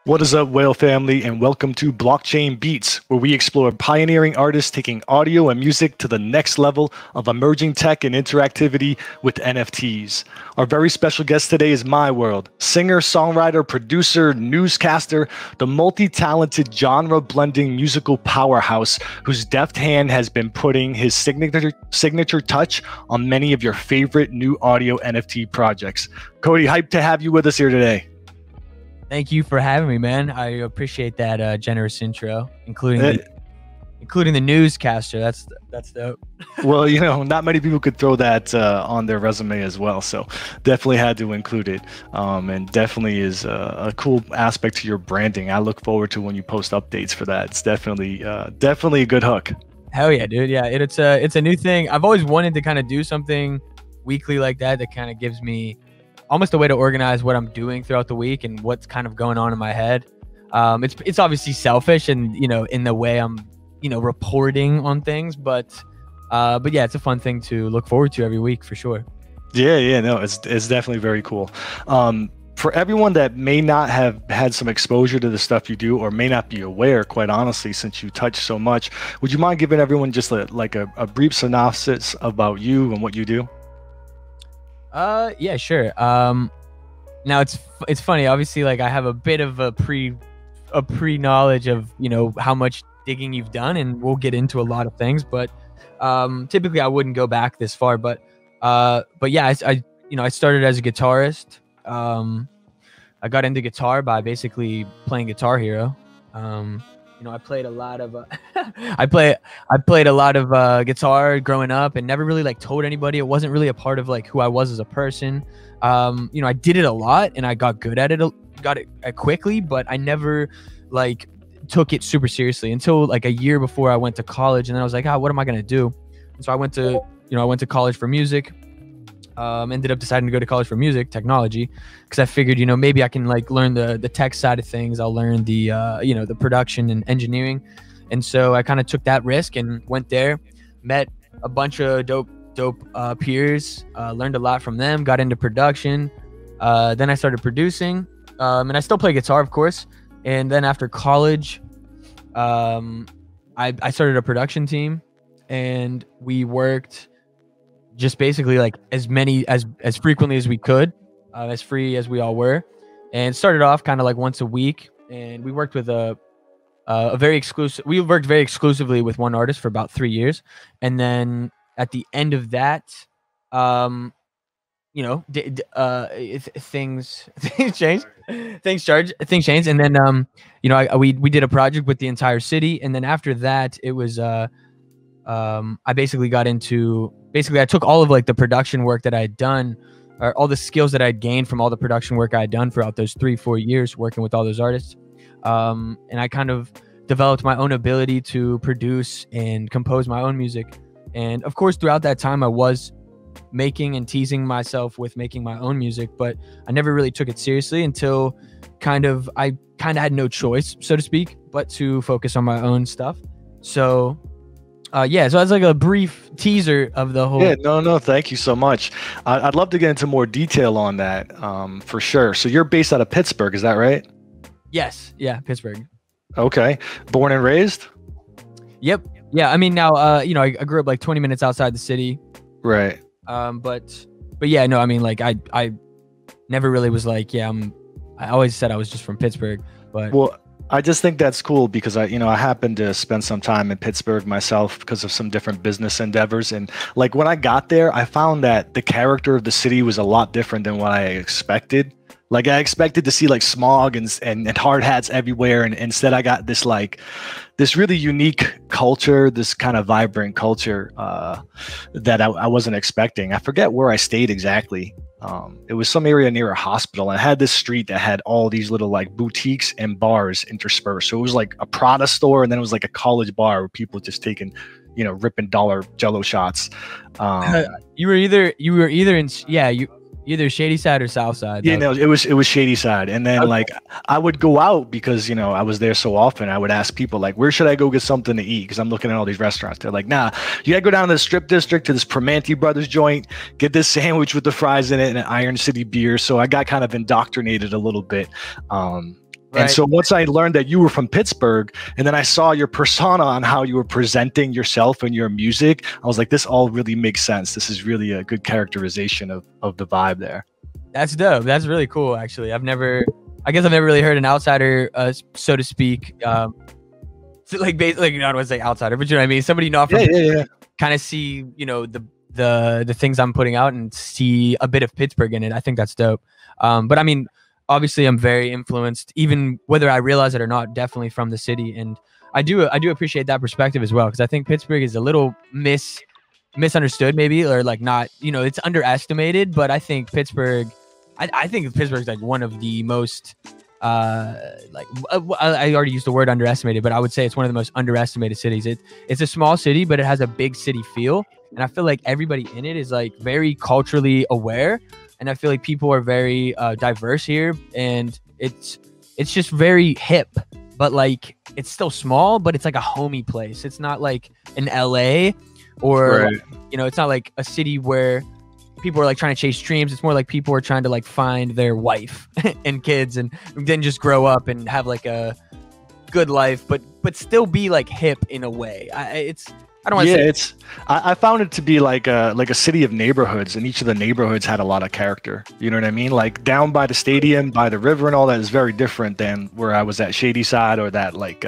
What is up, Whale family, and welcome to Blockchain Beats, where we explore pioneering artists taking audio and music to the next level of emerging tech and interactivity with NFTs. Our very special guest today is Mai World, singer, songwriter, producer, newscaster, the multi-talented genre-blending musical powerhouse whose deft hand has been putting his signature touch on many of your favorite new audio NFT projects. Cody, hyped to have you with us here today. Thank you for having me, man. I appreciate that generous intro, including the newscaster. That's dope. Well, not many people could throw that on their resume as well, so definitely had to include it. And definitely is a cool aspect to your branding. I look forward to when you post updates for that. It's definitely a good hook. Hell yeah, dude. Yeah, it's a new thing. I've always wanted to kind of do something weekly like that kind of gives me almost a way to organize what I'm doing throughout the week and what's kind of going on in my head. It's obviously selfish and, in the way I'm, reporting on things, but yeah, it's a fun thing to look forward to every week for sure. Yeah, no, it's definitely very cool. For everyone that may not have had some exposure to the stuff you do or may not be aware, quite honestly, since you touch so much, would you mind giving everyone just a brief synopsis about you and what you do? Yeah, sure. Now it's funny. Obviously, like I have a bit of a pre knowledge of how much digging you've done, and we'll get into a lot of things. But typically, I wouldn't go back this far. But yeah, I started as a guitarist. I got into guitar by basically playing Guitar Hero. I played a lot of I played a lot of guitar growing up and never really told anybody. It wasn't really a part of who I was as a person. I did it a lot and I got good at it, quickly, but I never took it super seriously until a year before I went to college. And then I was like, what am I gonna do? And so I went to college for music. Ended up deciding to go to college for music technology because I figured, maybe I can learn the tech side of things. I'll learn the the production and engineering. And so I kind of took that risk and went there, met a bunch of dope peers, learned a lot from them, got into production. Then I started producing, and I still play guitar, of course. And then after college, I started a production team, and we worked just basically as frequently as we could, as free as we all were, and started off kind of once a week. And we worked with we worked very exclusively with one artist for about 3 years. And then at the end of that, things changed. Things changed. And then, we did a project with the entire city. And then after that, it was, I basically got into, I took all of the production work that I had done, or all the skills that I'd gained from all the production work I had done throughout those 3-4 years working with all those artists. And I kind of developed my own ability to produce and compose my own music. And of course, throughout that time, I was making and teasing myself with making my own music, but I never really took it seriously until I had no choice, so to speak, but to focus on my own stuff. So so that's a brief teaser of the whole. Yeah, no, thank you so much. I'd love to get into more detail on that, for sure. So you're based out of Pittsburgh, is that right? Yes, yeah, Pittsburgh. Okay, born and raised? Yep. Yeah, I mean now, I grew up 20 minutes outside the city. Right. But yeah, no, I mean I never really was I always said I was just from Pittsburgh, but well, I just think that's cool because I happened to spend some time in Pittsburgh myself because of some different business endeavors. And when I got there, I found that the character of the city was a lot different than what I expected. I expected to see smog and hard hats everywhere. And instead I got this this really unique culture, this kind of vibrant culture that I wasn't expecting. I forget where I stayed exactly. It was some area near a hospital, and I had this street that had all these little boutiques and bars interspersed. So it was a Prada store, and then it was a college bar where people just taking, ripping dollar Jello shots. You were either Shady Side or South Side. Yeah, no, it was Shady Side. And then I would go out because I was there so often. I would ask people where should I go get something to eat, because I'm looking at all these restaurants. They're like, nah, you gotta go down to the Strip District to this Primanti Brothers joint, get this sandwich with the fries in it and an Iron City beer. So I got kind of indoctrinated a little bit. And so once I learned that you were from Pittsburgh, and then I saw your persona on how you were presenting yourself and your music, I was like, this all really makes sense. This is really a good characterization of the vibe there. That's dope. That's really cool, actually. I guess I've never really heard an outsider, so to speak. So like I don't want to say outsider, but you know what I mean? Somebody not from kind of see, you know, the things I'm putting out and see a bit of Pittsburgh in it. I think that's dope. But I mean, obviously I'm very influenced, even whether I realize it or not, definitely from the city. And I do appreciate that perspective as well, because I think Pittsburgh is a little misunderstood maybe, or like not, you know, it's underestimated. But I think Pittsburgh, I think Pittsburgh is like one of the most I already used the word underestimated, but I would say it's one of the most underestimated cities. It's a small city, but it has a big city feel. And I feel like everybody in it is like very culturally aware. And I feel like people are very diverse here, and it's just very hip, but like it's still small, but it's like a homey place. It's not like an LA or Right. you know, it's not like a city where people are like trying to chase dreams. It's more like people are trying to like find their wife and kids, and then just grow up and have like a good life, but still be like hip in a way. I don't want to say. I found it to be like a city of neighborhoods, and each of the neighborhoods had a lot of character. You know what I mean? Like down by the stadium, by the river and all that is very different than where I was at Shady Side, or that like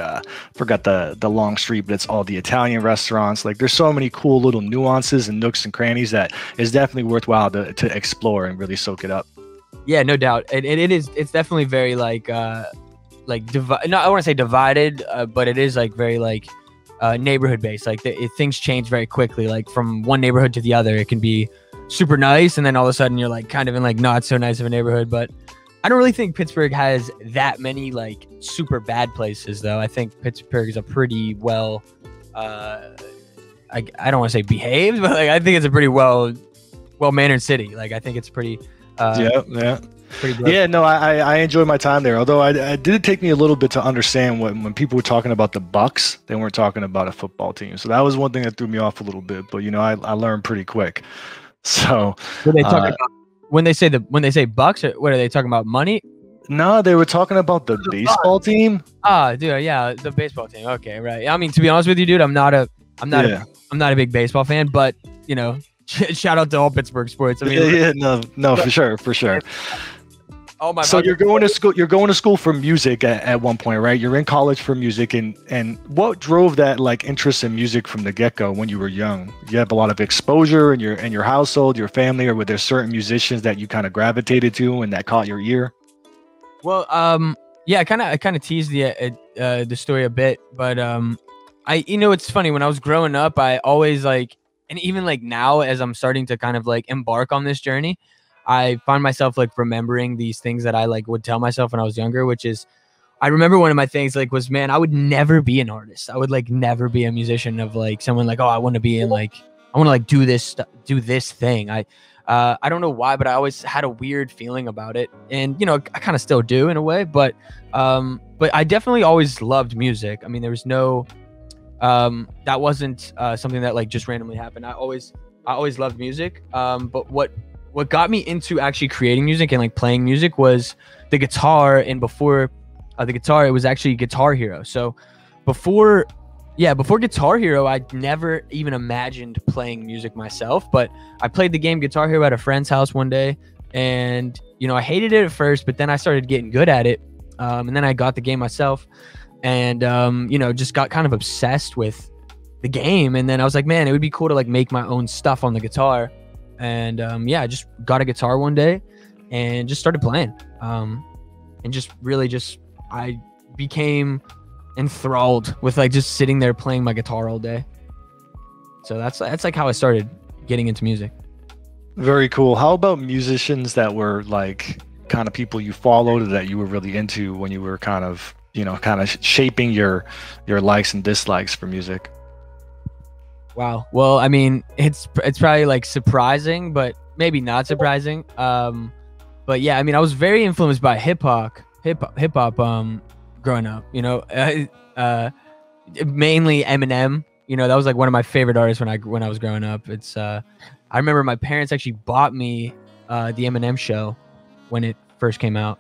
forgot the long street, but it's all the Italian restaurants. Like there's so many cool little nuances and nooks and crannies that is definitely worthwhile to explore and really soak it up. Yeah, no doubt. It's definitely very like no, I want to say divided, but it is like very like neighborhood based. Like things change very quickly. Like from one neighborhood to the other, it can be super nice, and then all of a sudden you're like kind of in like not so nice of a neighborhood. But I don't really think Pittsburgh has that many like super bad places, though. I think Pittsburgh is a pretty well, I don't want to say behaved, but like I think it's a pretty well mannered city. Like I think it's pretty. Yeah, no, I enjoyed my time there. Although I did take me a little bit to understand when people were talking about the Bucks, they weren't talking about a football team. So that was one thing that threw me off a little bit. But you know, I learned pretty quick. So when they talk about, when they say Bucks, what are they talking about? Money? No, they were talking about the baseball team. Ah, dude, yeah, the baseball team. Okay, right. I mean, to be honest with you, dude, I'm not a big baseball fan, but you know, shout out to all Pittsburgh sports. I mean, no, for sure. So you're going to school for music at one point, right? You're in college for music, and what drove that like interest in music from the get-go when you were young? Did you have a lot of exposure in your household, your family, or were there certain musicians that you kind of gravitated to and that caught your ear? Well, yeah, I kind of teased the story a bit, but it's funny, when I was growing up, I always like, and even like now as I'm starting to kind of like embark on this journey, I find myself like remembering these things that I like would tell myself when I was younger, which is, I remember one of my things like was, man, I would never be an artist. I would like never be a musician of like someone like, oh, I want to be in like, I want to like do this thing. I don't know why, but I always had a weird feeling about it. And, you know, I kind of still do in a way, but I definitely always loved music. I mean, there was no, that wasn't something that like just randomly happened. I always loved music. But what got me into actually creating music and like playing music was the guitar. And before the guitar, it was actually Guitar Hero. So before Guitar Hero, I never even imagined playing music myself, but I played the game Guitar Hero at a friend's house one day, and you know, I hated it at first, but then I started getting good at it, and then I got the game myself, and you know, just got kind of obsessed with the game. And then I was like, man, it would be cool to like make my own stuff on the guitar. And I just got a guitar one day and just started playing, and just really I became enthralled with like just sitting there playing my guitar all day. So that's like how I started getting into music. Very cool. How about musicians that were like kind of people you followed or that you were really into when you were kind of shaping your likes and dislikes for music? Wow. Well, I mean, it's probably like surprising, but maybe not surprising. But yeah, I mean, I was very influenced by hip hop growing up, you know, mainly Eminem. You know, that was like one of my favorite artists when I was growing up. It's I remember my parents actually bought me the Eminem show when it first came out,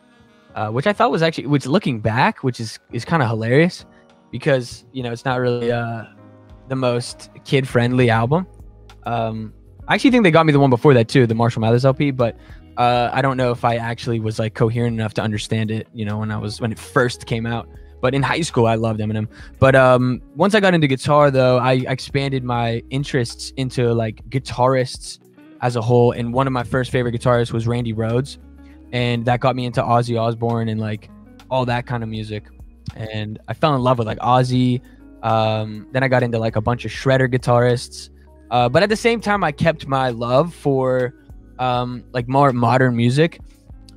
which I thought was actually, which looking back, which is kind of hilarious because it's not really the most kid friendly album. I actually think they got me the one before that too, the Marshall Mathers LP, but I don't know if I actually was like coherent enough to understand it, when it first came out. But in high school, I loved Eminem. But once I got into guitar, though, I expanded my interests into like guitarists as a whole. And one of my first favorite guitarists was Randy Rhoads, and that got me into Ozzy Osbourne and like all that kind of music. And I fell in love with like Ozzy. Then I got into like a bunch of shredder guitarists. But at the same time, I kept my love for like more modern music,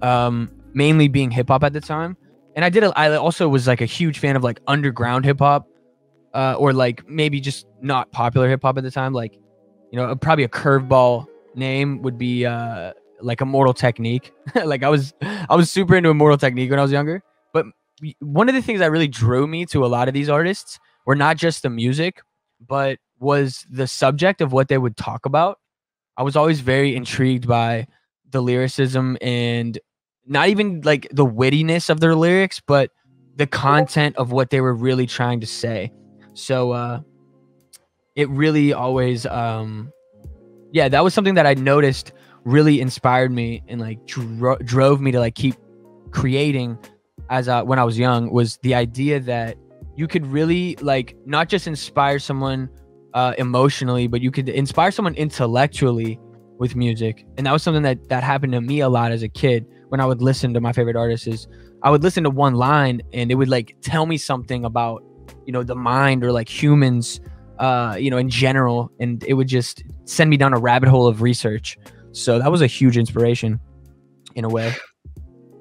mainly being hip hop at the time. And I also was like a huge fan of like underground hip hop, or like maybe just not popular hip hop at the time. Like, probably a curveball name would be like Immortal Technique. Like I was super into Immortal Technique when I was younger. But one of the things that really drew me to a lot of these artists were not just the music, but was the subject of what they would talk about. I was always very intrigued by the lyricism, and not even like the wittiness of their lyrics, but the content of what they were really trying to say. So it really always that was something that I noticed really inspired me and like drove me to like keep creating as when I was young, was the idea that you could really like not just inspire someone emotionally, but you could inspire someone intellectually with music. And that was something that happened to me a lot as a kid. When I would listen to my favorite artists, is I would listen to one line and it would like tell me something about the mind, or like humans in general, and it would just send me down a rabbit hole of research. So that was a huge inspiration in a way.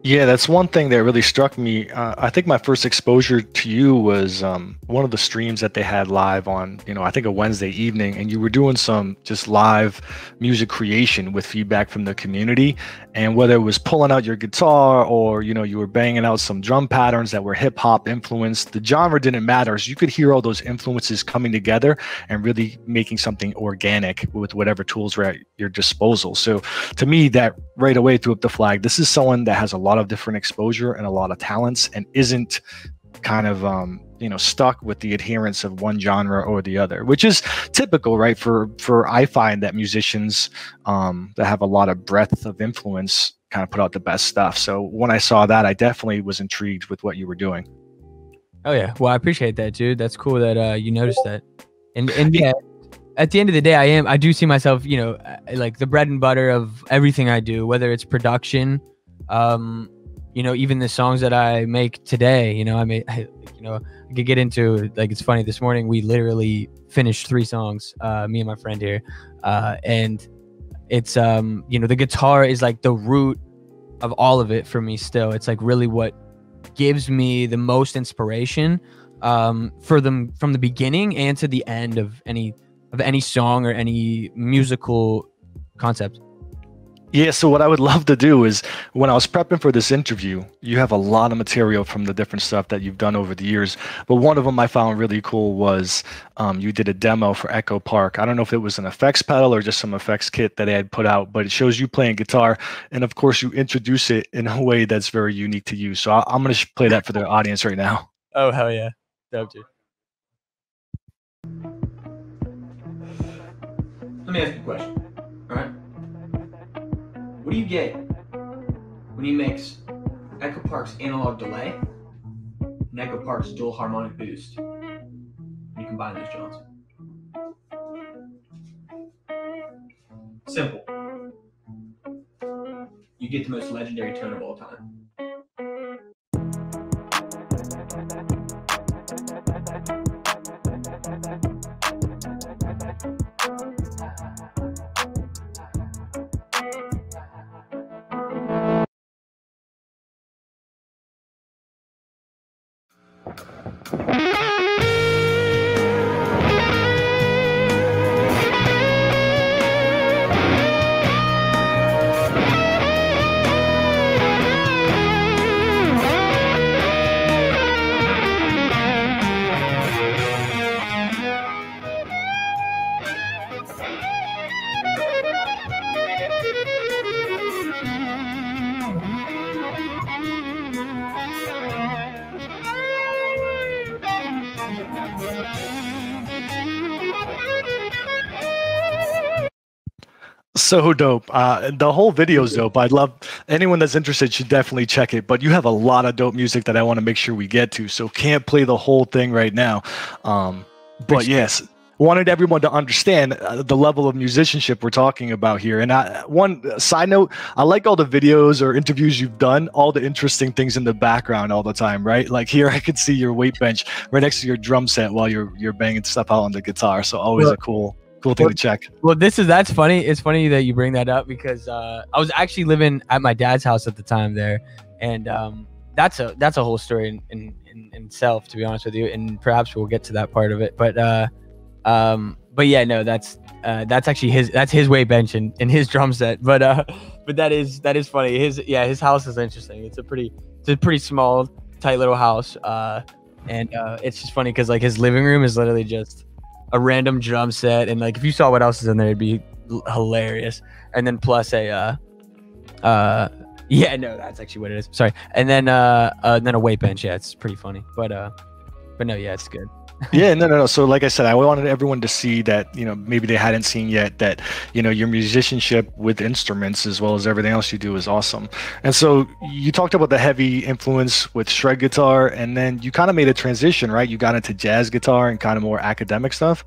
Yeah, that's one thing that really struck me. I think my first exposure to you was one of the streams that they had live on, I think a Wednesday evening, and you were doing some just live music creation with feedback from the community. And whether it was pulling out your guitar or, you were banging out some drum patterns that were hip hop influenced, the genre didn't matter. So you could hear all those influences coming together and really making something organic with whatever tools were at your disposal. So to me, that right away threw up the flag. This is someone that has a lot of different exposure and a lot of talents, and isn't kind of stuck with the adherence of one genre or the other, which is typical, right? For I find that musicians that have a lot of breadth of influence kind of put out the best stuff. So when I saw that, I definitely was intrigued with what you were doing. Oh yeah, well, I appreciate that, dude. That's cool that you noticed that. And yeah, at the end of the day, I do see myself, like the bread and butter of everything I do, whether it's production, even the songs that I make today. I could get into, like, it's funny, this morning we literally finished 3 songs, me and my friend here, and it's the guitar is like the root of all of it for me. Still, it's like really what gives me the most inspiration for them from the beginning and to the end of any song or any musical concept. Yeah, so what I would love to do is, when I was prepping for this interview, you have a lot of material from the different stuff that you've done over the years. But one of them I found really cool was you did a demo for Echo Park. I don't know if it was an effects pedal or just some effects kit that they had put out, but it shows you playing guitar. And of course, you introduce it in a way that's very unique to you. So I'm going to play that for the audience right now. Oh, hell yeah. Dope, dude. Let me ask you a question. All right. What do you get when you mix Echo Park's analog delay and Echo Park's dual harmonic boost? When you combine those, Jones. Simple. You get the most legendary tone of all time. So dope. The whole video's dope. I'd love anyone that's interested should definitely check it. But you have a lot of dope music that I want to make sure we get to. So can't play the whole thing right now. But yes, wanted everyone to understand the level of musicianship we're talking about here. And one side note, I like all the videos or interviews you've done, all the interesting things in the background all the time, right? Like here, I could see your weight bench right next to your drum set while you're banging stuff out on the guitar. So always a cool thing to check. Well, that's funny. It's funny that you bring that up because I was actually living at my dad's house at the time there, and that's a whole story in itself, to be honest with you, and perhaps we'll get to that part of it. But yeah, no, that's actually his weight bench and his drum set. But that is funny. His house is interesting. It's a pretty small, tight little house, and it's just funny because like his living room is literally just a random drum set, and like if you saw what else is in there, it'd be hilarious. And then plus that's actually what it is. Sorry. And then a weight bench. Yeah, it's pretty funny. But no, yeah, it's good. Yeah, no. So like I said, I wanted everyone to see that, maybe they hadn't seen yet that, your musicianship with instruments as well as everything else you do is awesome. And so you talked about the heavy influence with shred guitar, and then you kind of made a transition, right? You got into jazz guitar and kind of more academic stuff.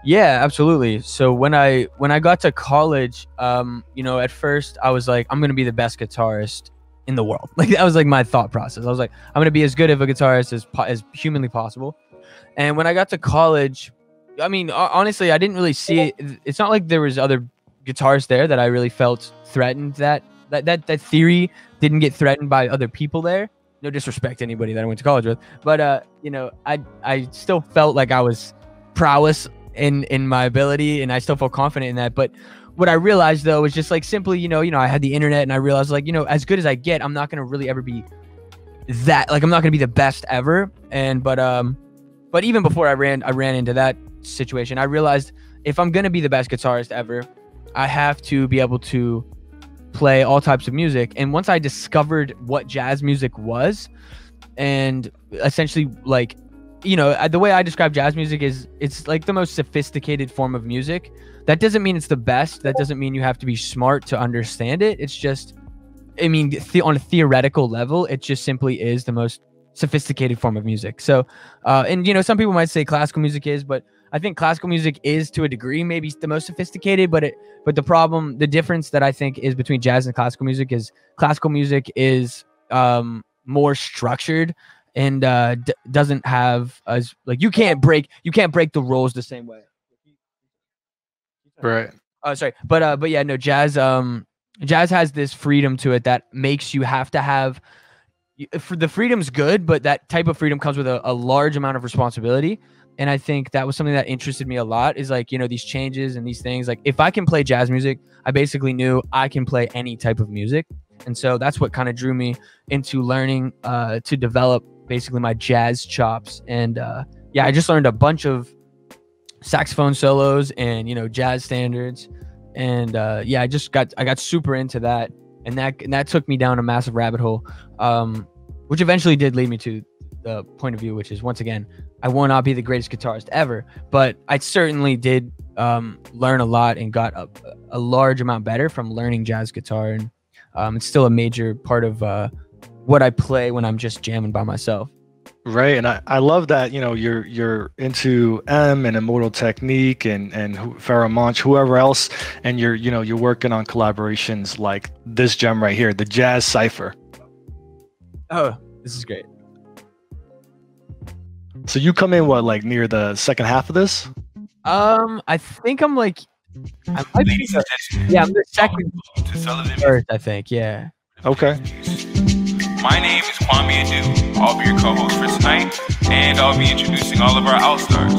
Yeah, absolutely. So when I got to college, at first I was like, I'm going to be the best guitarist in the world. Like that was like my thought process. I was like, I'm going to be as good of a guitarist as humanly possible. And when I got to college, I mean, honestly, I didn't really see it. It's not like there was other guitarists there that I really felt threatened. That theory didn't get threatened by other people there. No disrespect to anybody that I went to college with, but I still felt like I was prowess in my ability, and I still felt confident in that. But what I realized though was just like simply, I had the internet, and I realized like, as good as I get, I'm not gonna really ever be that. Like I'm not gonna be the best ever. And but even before I ran into that situation, I realized if I'm going to be the best guitarist ever, I have to be able to play all types of music. And once I discovered what jazz music was, and essentially like, the way I describe jazz music is it's like the most sophisticated form of music. That doesn't mean it's the best. That doesn't mean you have to be smart to understand it. It's just, on a theoretical level, it just simply is the most sophisticated form of music. So and some people might say classical music is, but I think classical music is to a degree maybe the most sophisticated. But the difference that I think is between jazz and classical music is classical music is more structured and doesn't have as like you can't break the rules the same way. Right. Sorry, but yeah, no, jazz has this freedom to it that makes you have to have. For the freedom's good, but that type of freedom comes with a large amount of responsibility. And I think that was something that interested me a lot, is like, these changes and these things. Like if I can play jazz music, I basically knew I can play any type of music. And so that's what kind of drew me into learning to develop basically my jazz chops. And I just learned a bunch of saxophone solos and, jazz standards. And I got super into that. And that took me down a massive rabbit hole, which eventually did lead me to the point of view, which is, once again, I will not be the greatest guitarist ever, but I certainly did learn a lot and got a large amount better from learning jazz guitar. And it's still a major part of what I play when I'm just jamming by myself. Right, and I love that you're into M and Immortal Technique and Pharoah Monch, whoever else, and you're working on collaborations like this gem right here, the Jazz Cypher. Oh, this is great. So you come in like near the second half of this? I think I'm like, I'm the second first, I think. Yeah. Okay. My name is Kwame Adu. I'll be your co-host for tonight, and I'll be introducing all of our All-Stars,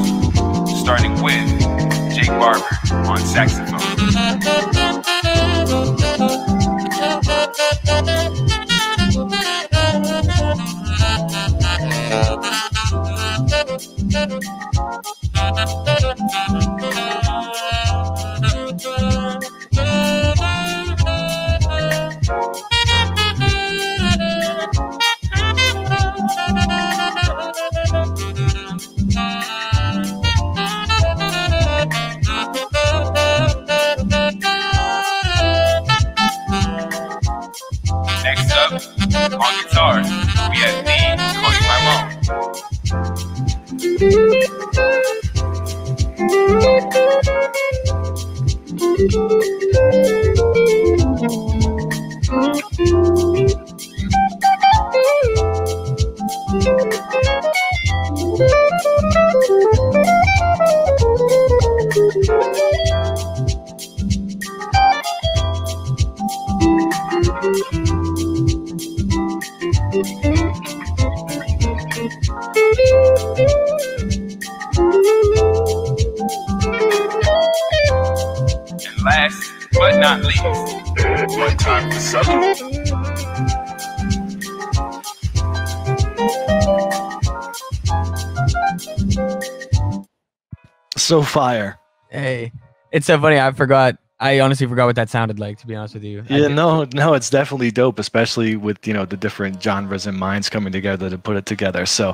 starting with Jake Barber on saxophone. And last but not least, one time for supper. So fire. Hey, it's so funny. I honestly forgot what that sounded like, to be honest with you. Yeah, no, it's definitely dope, especially with, you know, the different genres and minds coming together to put it together. So,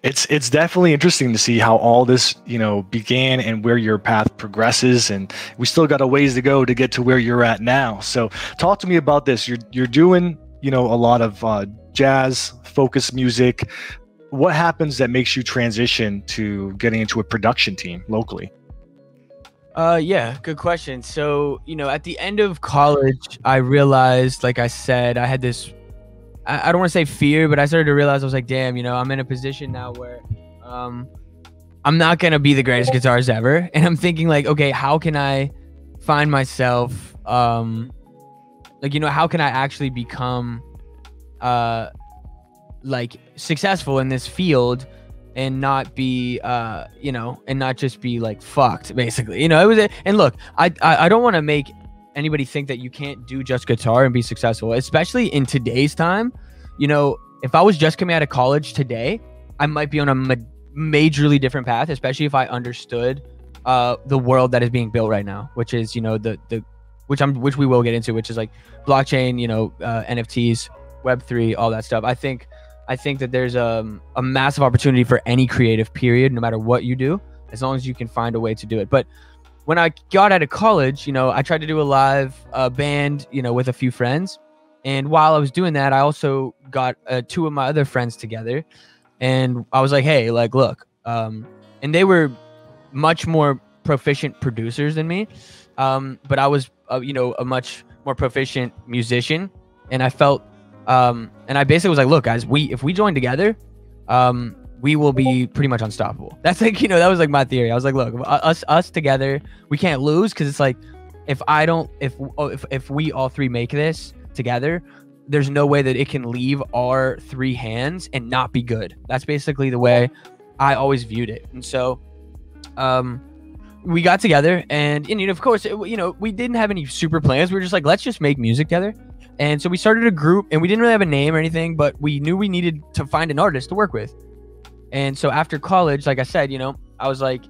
it's definitely interesting to see how all this, you know, began and where your path progresses, and we still got a ways to go to get to where you're at now. So, talk to me about this. You're doing, you know, a lot of jazz focused music. What happens that makes you transition to getting into a production team locally? Yeah, good question. So, you know, at the end of college, I realized, like I said, I had this, I don't want to say fear, but I started to realize, I was like, damn, you know, I'm in a position now where I'm not going to be the greatest guitarist ever. And I'm thinking like, okay, how can I find myself, like, you know, how can I actually become like successful in this field and not be you know, and not just be like fucked, basically, you know. It was and look, I don't want to make anybody think that you can't do just guitar and be successful, especially in today's time. You know, if I was just coming out of college today, I might be on a majorly different path, especially if I understood the world that is being built right now, which is, you know, which we will get into, which is like blockchain, you know, NFTs, Web3, all that stuff. I think that there's a massive opportunity for any creative, period, no matter what you do, as long as you can find a way to do it. But when I got out of college, you know, I tried to do a live band, you know, with a few friends. And while I was doing that, I also got two of my other friends together. And I was like, hey, like, look, and they were much more proficient producers than me. But I was, you know, a much more proficient musician. And I felt, and I basically was like, look, guys, if we join together, we will be pretty much unstoppable. That's like, you know, that was like my theory. I was like, look, us together, we can't lose, because it's like, if we all three make this together, there's no way that it can leave our three hands and not be good. That's basically the way I always viewed it. And so, we got together, and you know, of course, you know, we didn't have any super plans. We were just like, let's just make music together. And so we started a group, and we didn't really have a name or anything, but we knew we needed to find an artist to work with. And so after college, like I said, you know, I was like, you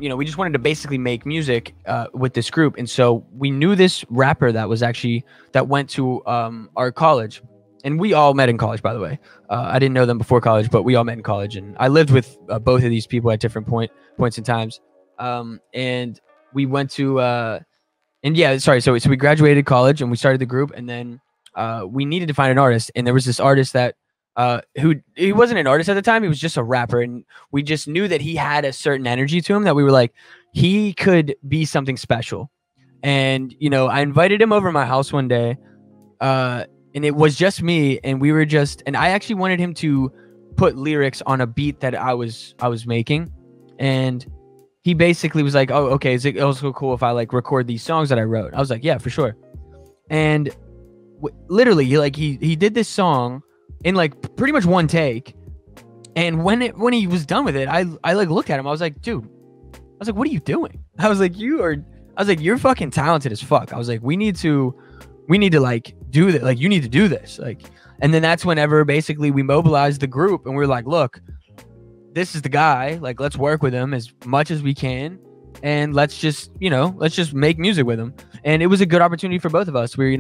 know, we just wanted to basically make music with this group. And so we knew this rapper that went to our college, and we all met in college, by the way. I didn't know them before college, but we all met in college, and I lived with both of these people at different points in times. And we went to, and yeah, sorry. So we graduated college, and we started the group, and then we needed to find an artist. And there was this artist that he wasn't an artist at the time. He was just a rapper. And we just knew that he had a certain energy to him that we were like, he could be something special. And, you know, I invited him over to my house one day, and it was just me. And we were and I actually wanted him to put lyrics on a beat that I was making. And he basically was like, oh, okay, is it also cool if I like record these songs that I wrote? I was like, yeah, for sure. And literally, he did this song in like pretty much one take. And when he was done with it, I like looked at him. I was like, dude, what are you doing? I was like, you're fucking talented as fuck. I was like, we need to like do that. Like, you need to do this. Like, and then that's whenever basically we mobilized the group, and we were like, look, this is the guy. Like, let's work with him as much as we can, and let's just make music with him. And it was a good opportunity for both of us. We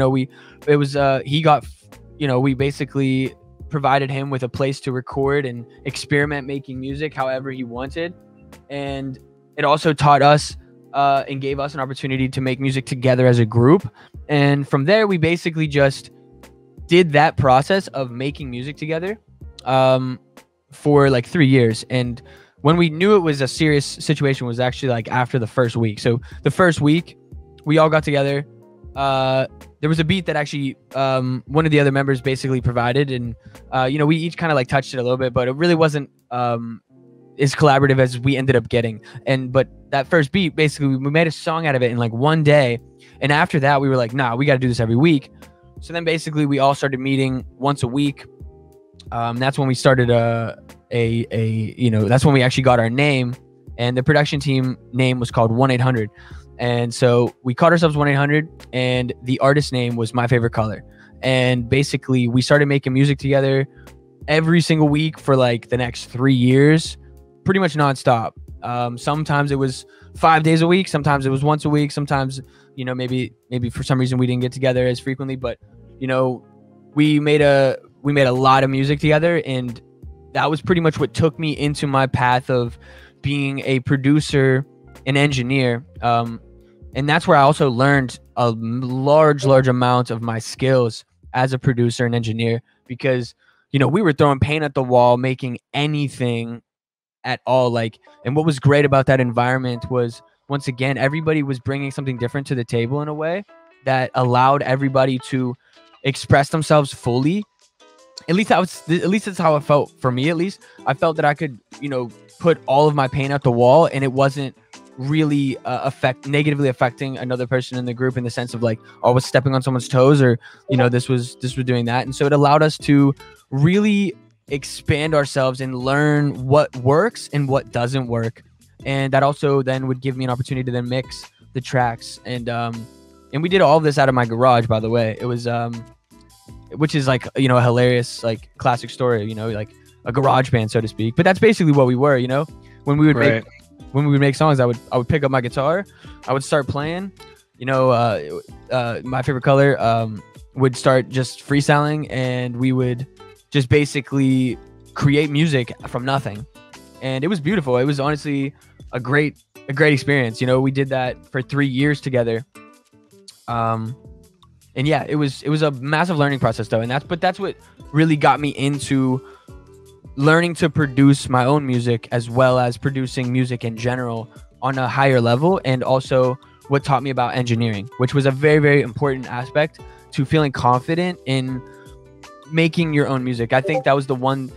basically provided him with a place to record and experiment making music however he wanted. And it also taught us and gave us an opportunity to make music together as a group. And from there, we basically just did that process of making music together for like 3 years. And when we knew it was a serious situation was actually like after the first week. So the first week we all got together. There was a beat that actually one of the other members basically provided, and we each kind of like touched it a little bit, but it really wasn't as collaborative as we ended up getting. But that first beat, basically we made a song out of it in like one day, and after that we were like, nah, we got to do this every week. So then basically we all started meeting once a week. That's when we started that's when we actually got our name, and the production team name was called 1-800. And so we called ourselves 1-800, and the artist name was My Favorite Color. And basically we started making music together every single week for like the next 3 years, pretty much nonstop. Sometimes it was 5 days a week, sometimes it was once a week, sometimes maybe for some reason we didn't get together as frequently, but we made a lot of music together, and that was pretty much what took me into my path of being a producer, an engineer. And that's where I also learned a large amount of my skills as a producer and engineer, because, we were throwing paint at the wall, making anything at all. And what was great about that environment was, once again, everybody was bringing something different to the table in a way that allowed everybody to express themselves fully. At least that's how it felt for me. At least I felt that I could, put all of my paint at the wall, and it wasn't really negatively affecting another person in the group, in the sense of like, oh, I was stepping on someone's toes, or this was doing that. And so it allowed us to really expand ourselves and learn what works and what doesn't work. And that also then would give me an opportunity to then mix the tracks. And we did all of this out of my garage, by the way. It was which is like, a hilarious, like, classic story, like a garage band, so to speak. But that's basically what we were, when we would make songs. I would pick up my guitar, I would start playing, My Favorite Color would start just freestyling, and we would just basically create music from nothing. And it was beautiful. It was honestly a great experience. We did that for 3 years together. And yeah, it was a massive learning process though. And that's what really got me into learning to produce my own music, as well as producing music in general on a higher level. And also what taught me about engineering, which was a very, very important aspect to feeling confident in making your own music. I think that's the one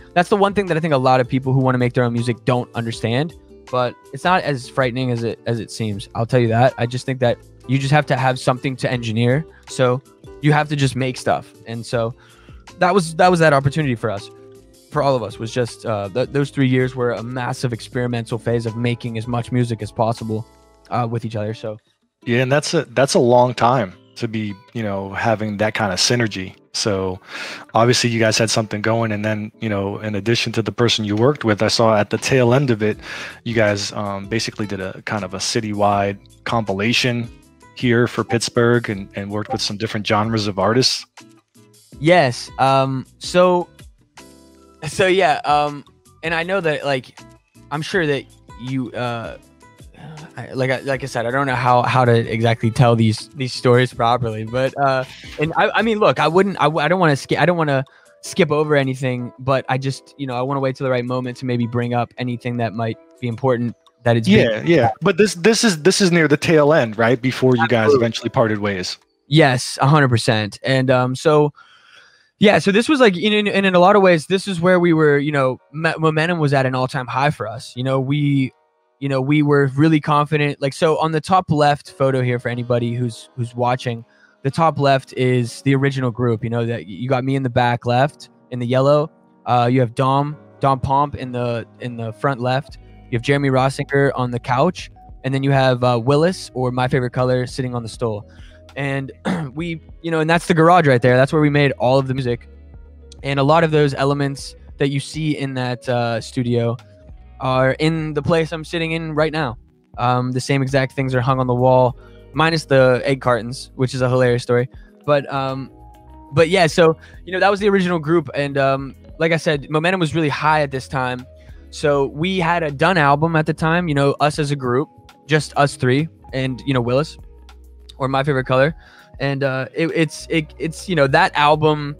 thing that I think a lot of people who want to make their own music don't understand, but it's not as frightening as it seems. I'll tell you that. I just think that you just have to have something to engineer. So you have to just make stuff. And so that was that opportunity for us. For all of us, was just those 3 years were a massive experimental phase of making as much music as possible with each other. So yeah, and that's a long time to be having that kind of synergy. So obviously you guys had something going, and then in addition to the person you worked with, I saw at the tail end of it, you guys basically did a kind of a citywide compilation here for Pittsburgh, and worked with some different genres of artists. Yes. So yeah, and I know that, like, I'm sure that you, like I said, I don't know how to exactly tell these stories properly, but and I mean, look, I don't want to skip over anything, but I just, I want to wait till the right moment to maybe bring up anything that might be important. That it's yeah. But this is near the tail end, right? Before you guys eventually parted ways. Yes, 100%. And so. Yeah, so this was like, in a lot of ways, this is where we were, momentum was at an all-time high for us. We were really confident. Like, so on the top left photo here, for anybody who's watching, the top left is the original group. That you got me in the back left in the yellow. You have Dom Pomp in the front left. You have Jeremy Rossinger on the couch, and then you have Willis, or My Favorite Color, sitting on the stool. And we, and that's the garage right there. That's where we made all of the music. And a lot of those elements that you see in that studio are in the place I'm sitting in right now. The same exact things are hung on the wall, minus the egg cartons, which is a hilarious story. But yeah, so, that was the original group. And like I said, momentum was really high at this time. So we had a done album at the time, us as a group, just us three, and, Willis, or My Favorite Color. And it's that album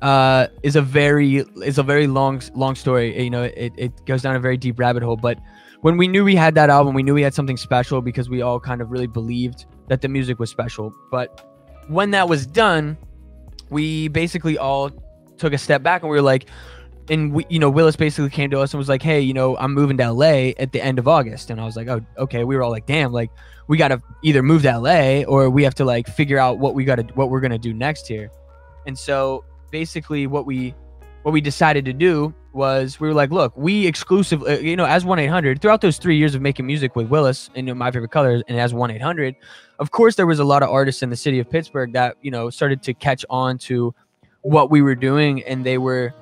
is a very long story. You know, it goes down a very deep rabbit hole. But when we knew we had that album, we knew we had something special because we all kind of really believed that the music was special. But when that was done, we basically all took a step back and we were like, and we, you know, Willis basically came to us and was like, hey, you know, I'm moving to LA at the end of August. And I was like, oh, okay. We were all like, damn, like we got to either move to LA or we have to like figure out what we're going to do next here. And so basically what we decided to do was we were like, look, we exclusively, you know, as 1-800 throughout those 3 years of making music with Willis and, you know, My Favorite Colors and as 1-800, of course, there was a lot of artists in the city of Pittsburgh that, you know, started to catch on to what we were doing. And they were,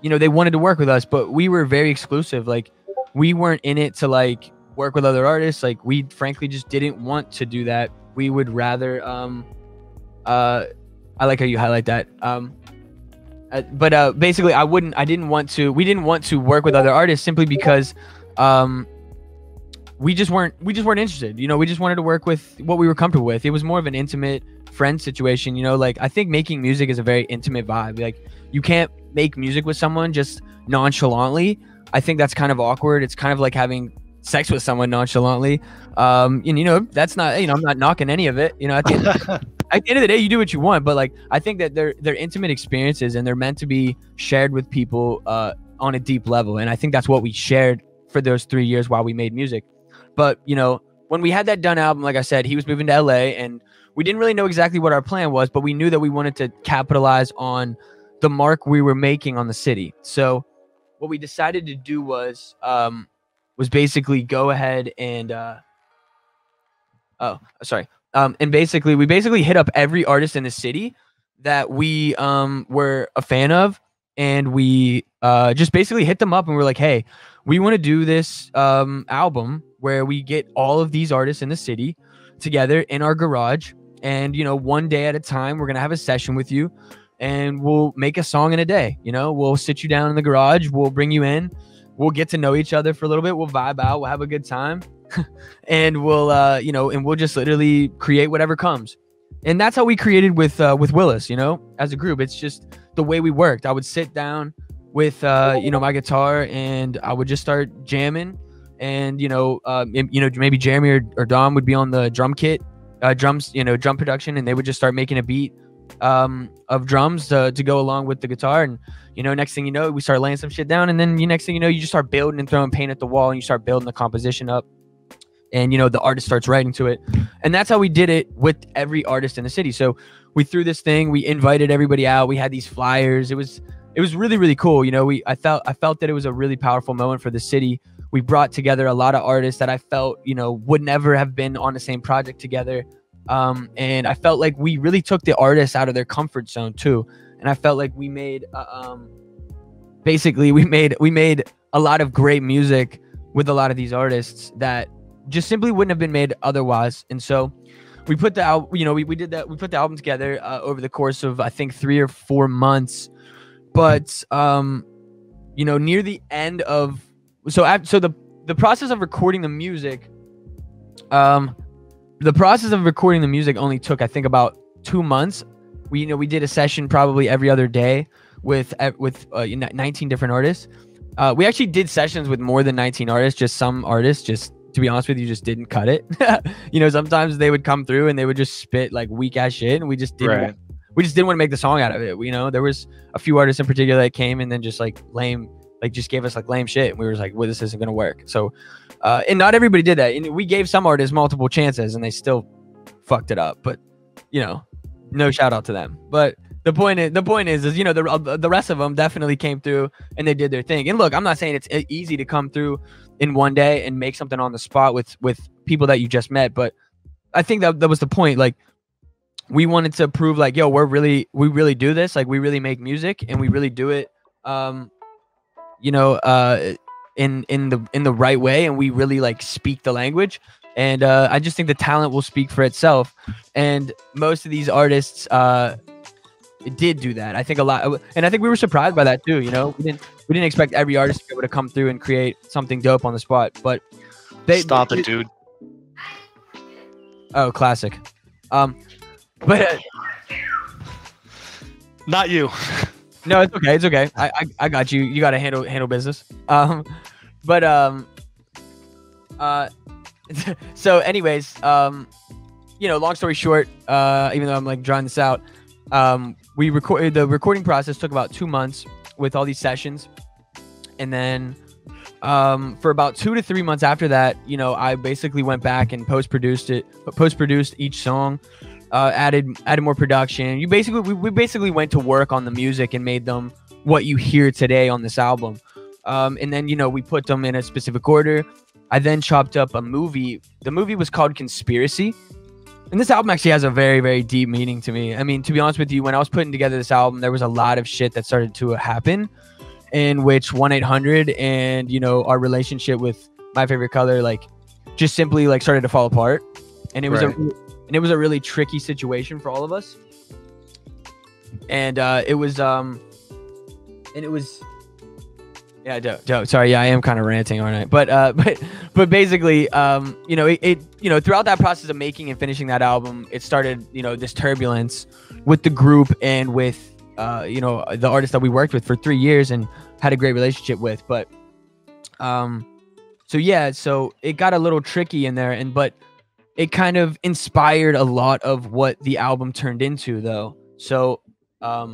you know, they wanted to work with us, but we were very exclusive. Like we weren't in it to like work with other artists. Like we frankly just didn't want to do that. We would rather, I like how you highlight that. But basically we didn't want to work with other artists simply because, we just weren't interested. You know, we just wanted to work with what we were comfortable with. It was more of an intimate friend situation. You know, like I think making music is a very intimate vibe. Like you can't make music with someone just nonchalantly. I think that's kind of awkward. It's kind of like having sex with someone nonchalantly. And you know, that's not, you know, I'm not knocking any of it. You know, at the end of the day, you do what you want. But like, I think that they're intimate experiences and they're meant to be shared with people on a deep level. And I think that's what we shared for those 3 years while we made music. But, you know, when we had that done album, like I said, he was moving to LA and we didn't really know exactly what our plan was, but we knew that we wanted to capitalize on the mark we were making on the city. So what we decided to do was basically go ahead and, and basically, we basically hit up every artist in the city that we were a fan of. And we just basically hit them up and we're like, hey, we want to do this album where we get all of these artists in the city together in our garage. And, you know, one day at a time, we're going to have a session with you and we'll make a song in a day. You know, we'll sit you down in the garage. We'll bring you in. We'll get to know each other for a little bit. We'll vibe out. We'll have a good time. And we'll, you know, and we'll just literally create whatever comes. And that's how we created with Willis, you know, as a group. It's just the way we worked. I would sit down with, you know, my guitar and I would just start jamming. And, you know, maybe Jeremy or Dom would be on the drum kit, drums, you know, drum production. And they would just start making a beat of drums to go along with the guitar. And, you know, next thing you know, we start laying some shit down. And then next thing you know, you just start building and throwing paint at the wall and you start building the composition up. And, you know, the artist starts writing to it. And that's how we did it with every artist in the city. So we threw this thing, we invited everybody out. We had these flyers. It was really, really cool. You know, I felt that it was a really powerful moment for the city. We brought together a lot of artists that I felt, you know, would never have been on the same project together. And I felt like we really took the artists out of their comfort zone too. And I felt like we made, basically we made a lot of great music with a lot of these artists that just simply wouldn't have been made otherwise. And so we put the album, you know, we put the album together over the course of, I think 3 or 4 months. But, you know, near the end of, so the process of recording the music, only took, I think, about 2 months. We did a session probably every other day with 19 different artists. We actually did sessions with more than 19 artists. Just some artists, just to be honest with you, just didn't cut it. You know, sometimes they would come through and they would just spit like weak ass shit, and we just didn't want to make the song out of it. You know, there was a few artists in particular that came and then just like lame, like just gave us like lame shit, and we were like, well, this isn't gonna work. So and not everybody did that, and we gave some artists multiple chances and they still fucked it up. But, you know, no shout out to them. But the point is, you know, the rest of them definitely came through and they did their thing. And look, I'm not saying it's easy to come through in one day and make something on the spot with people that you just met, but I think that was the point. Like, we wanted to prove like, yo, we really do this. Like, we really make music and we really do it, you know, in the right way, and we really like speak the language. And I just think the talent will speak for itself. And most of these artists did do that. I think a lot, and I think we were surprised by that too. You know, we didn't expect every artist to be able to come through and create something dope on the spot. But Stop it, dude. Oh, classic. But not you. No, it's okay. It's okay. I got you. You got to handle business. But so anyways, long story short, even though I'm like drawing this out, we recorded, the recording process took about 2 months with all these sessions. And then for about 2 to 3 months after that, I basically went back and post-produced each song, added more production. We basically went to work on the music and made them what you hear today on this album. And then, we put them in a specific order. I then chopped up a movie. The movie was called Conspiracy. And this album actually has a very, very deep meaning to me. I mean, to be honest with you, when I was putting together this album, there was a lot of shit that started to happen, in which 1-800 and, our relationship with My Favorite Color, just simply started to fall apart. And it was a really tricky situation for all of us. And it was yeah, dope. Sorry, yeah, I am kind of ranting, aren't I? But basically, throughout that process of making and finishing that album, it started, this turbulence with the group and with, the artists that we worked with for 3 years and had a great relationship with. But, so it got a little tricky in there, but it kind of inspired a lot of what the album turned into, though. So, I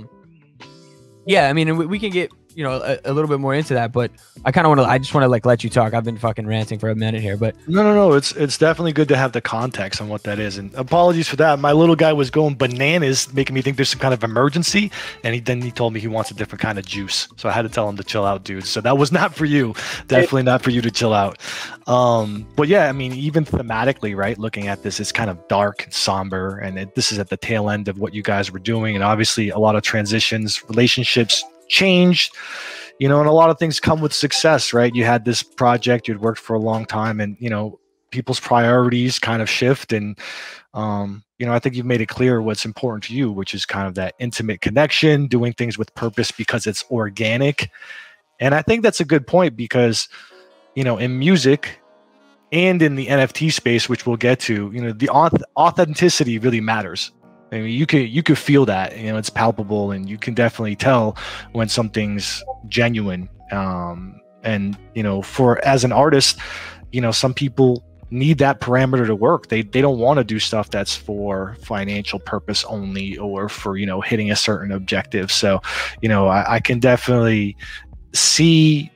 mean, we can get a little bit more into that, but I just want to let you talk. I've been fucking ranting for a minute here, but no, it's definitely good to have the context on what that is. And apologies for that. My little guy was going bananas, making me think there's some kind of emergency, and he told me he wants a different kind of juice, so I had to tell him to chill out, dude. So that was not for you. Definitely not for you to chill out. But yeah, I mean, even thematically, right, looking at this, it's kind of dark and somber, and this is at the tail end of what you guys were doing, and obviously a lot of transitions, relationships changed, and a lot of things come with success, right? You had this project, you'd worked for a long time, and people's priorities kind of shift, and I think you've made it clear what's important to you, which is kind of that intimate connection, doing things with purpose because it's organic. And I think that's a good point, because in music and in the NFT space, which we'll get to, the authenticity really matters. I mean, you could feel that, it's palpable, and you can definitely tell when something's genuine. And as an artist, some people need that parameter to work. They don't want to do stuff that's for financial purpose only, or for hitting a certain objective. So I can definitely see